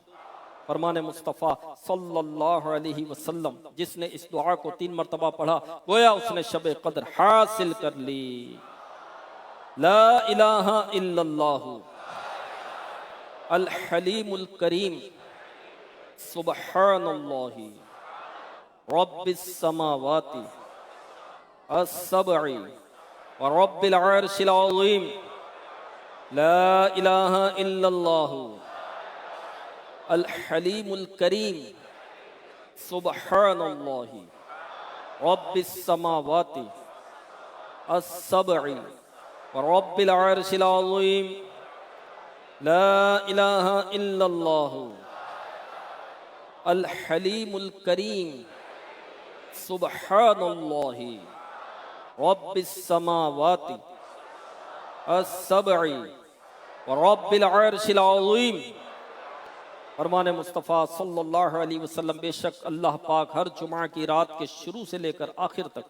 फरमाने मुस्तफ़ा सल्लल्लाहु अलैहि वसल्लम, जिसने इस दुआ को 3 मरतबा पढ़ा गोया उसने शबे कद्र हासिल कर ली। ला इलाहा इल्लल्लाहु अल हलीमुल करीम सुब्हानल्लाहि रब्बिस समावाति अस्सबई व रब्बिल अर्शिल अज़ीम। ला इलाहा इल्लल्लाहु अल हलीमुल करीम सुब्हानल्लाहि रब्बिस समावाति अस्सबई व रब्बिल अर्शिल अज़ीम। ला इलाहा इल्लल्लाहु अल हलीमुल करीम सुब्हानल्लाहि रब्बिस समावाति अस्सबई व रब्बिल अर्शिल अज़ीम। फरमाने मुस्तफ़ा सल्लल्लाहु अलैहि वसल्लम, बेशक अल्लाह पाक हर जुमा की रात के शुरू से लेकर आखिर तक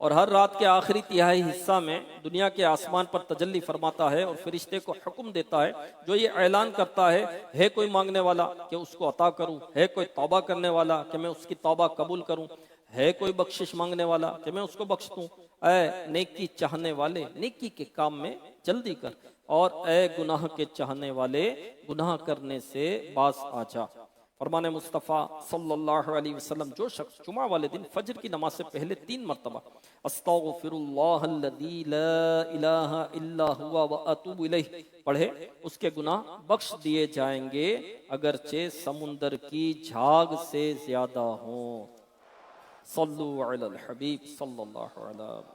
और हर रात के आखिरी तिहाई हिस्सा में दुनिया के आसमान पर तजल्ली फरमाता है और फरिश्ते को हुक्म देता है, जो ये ऐलान करता है कोई मांगने वाला कि उसको अता करूं, है कोई तौबा करने वाला कि मैं उसकी तौबा कबूल करूं, है कोई बख्शिश मांगने वाला कि मैं उसको बख्श दूं। ऐ नेकी चाहने वाले नेकी के काम में जल्दी कर, और ऐ गुनाह के चाहने वाले गुनाह करने से बाज आ जा। फरमाने मुस्तफ़ा सल्लल्लाहु अलैहि वसल्लम, जो शख्स जुमा वाले दिन फजर की नमाज से पहले 3 मरतबा अस्तगफिरुल्लाहल्लज़ी ला इलाहा इल्ला हुवा व अतूबु इलैह पढ़े, उसके गुनाह बख्श दिए जाएंगे, अगरचे समुंदर की झाग से ज्यादा हों। सल्लु अलल हबीब सल्लल्लाहु अलैहि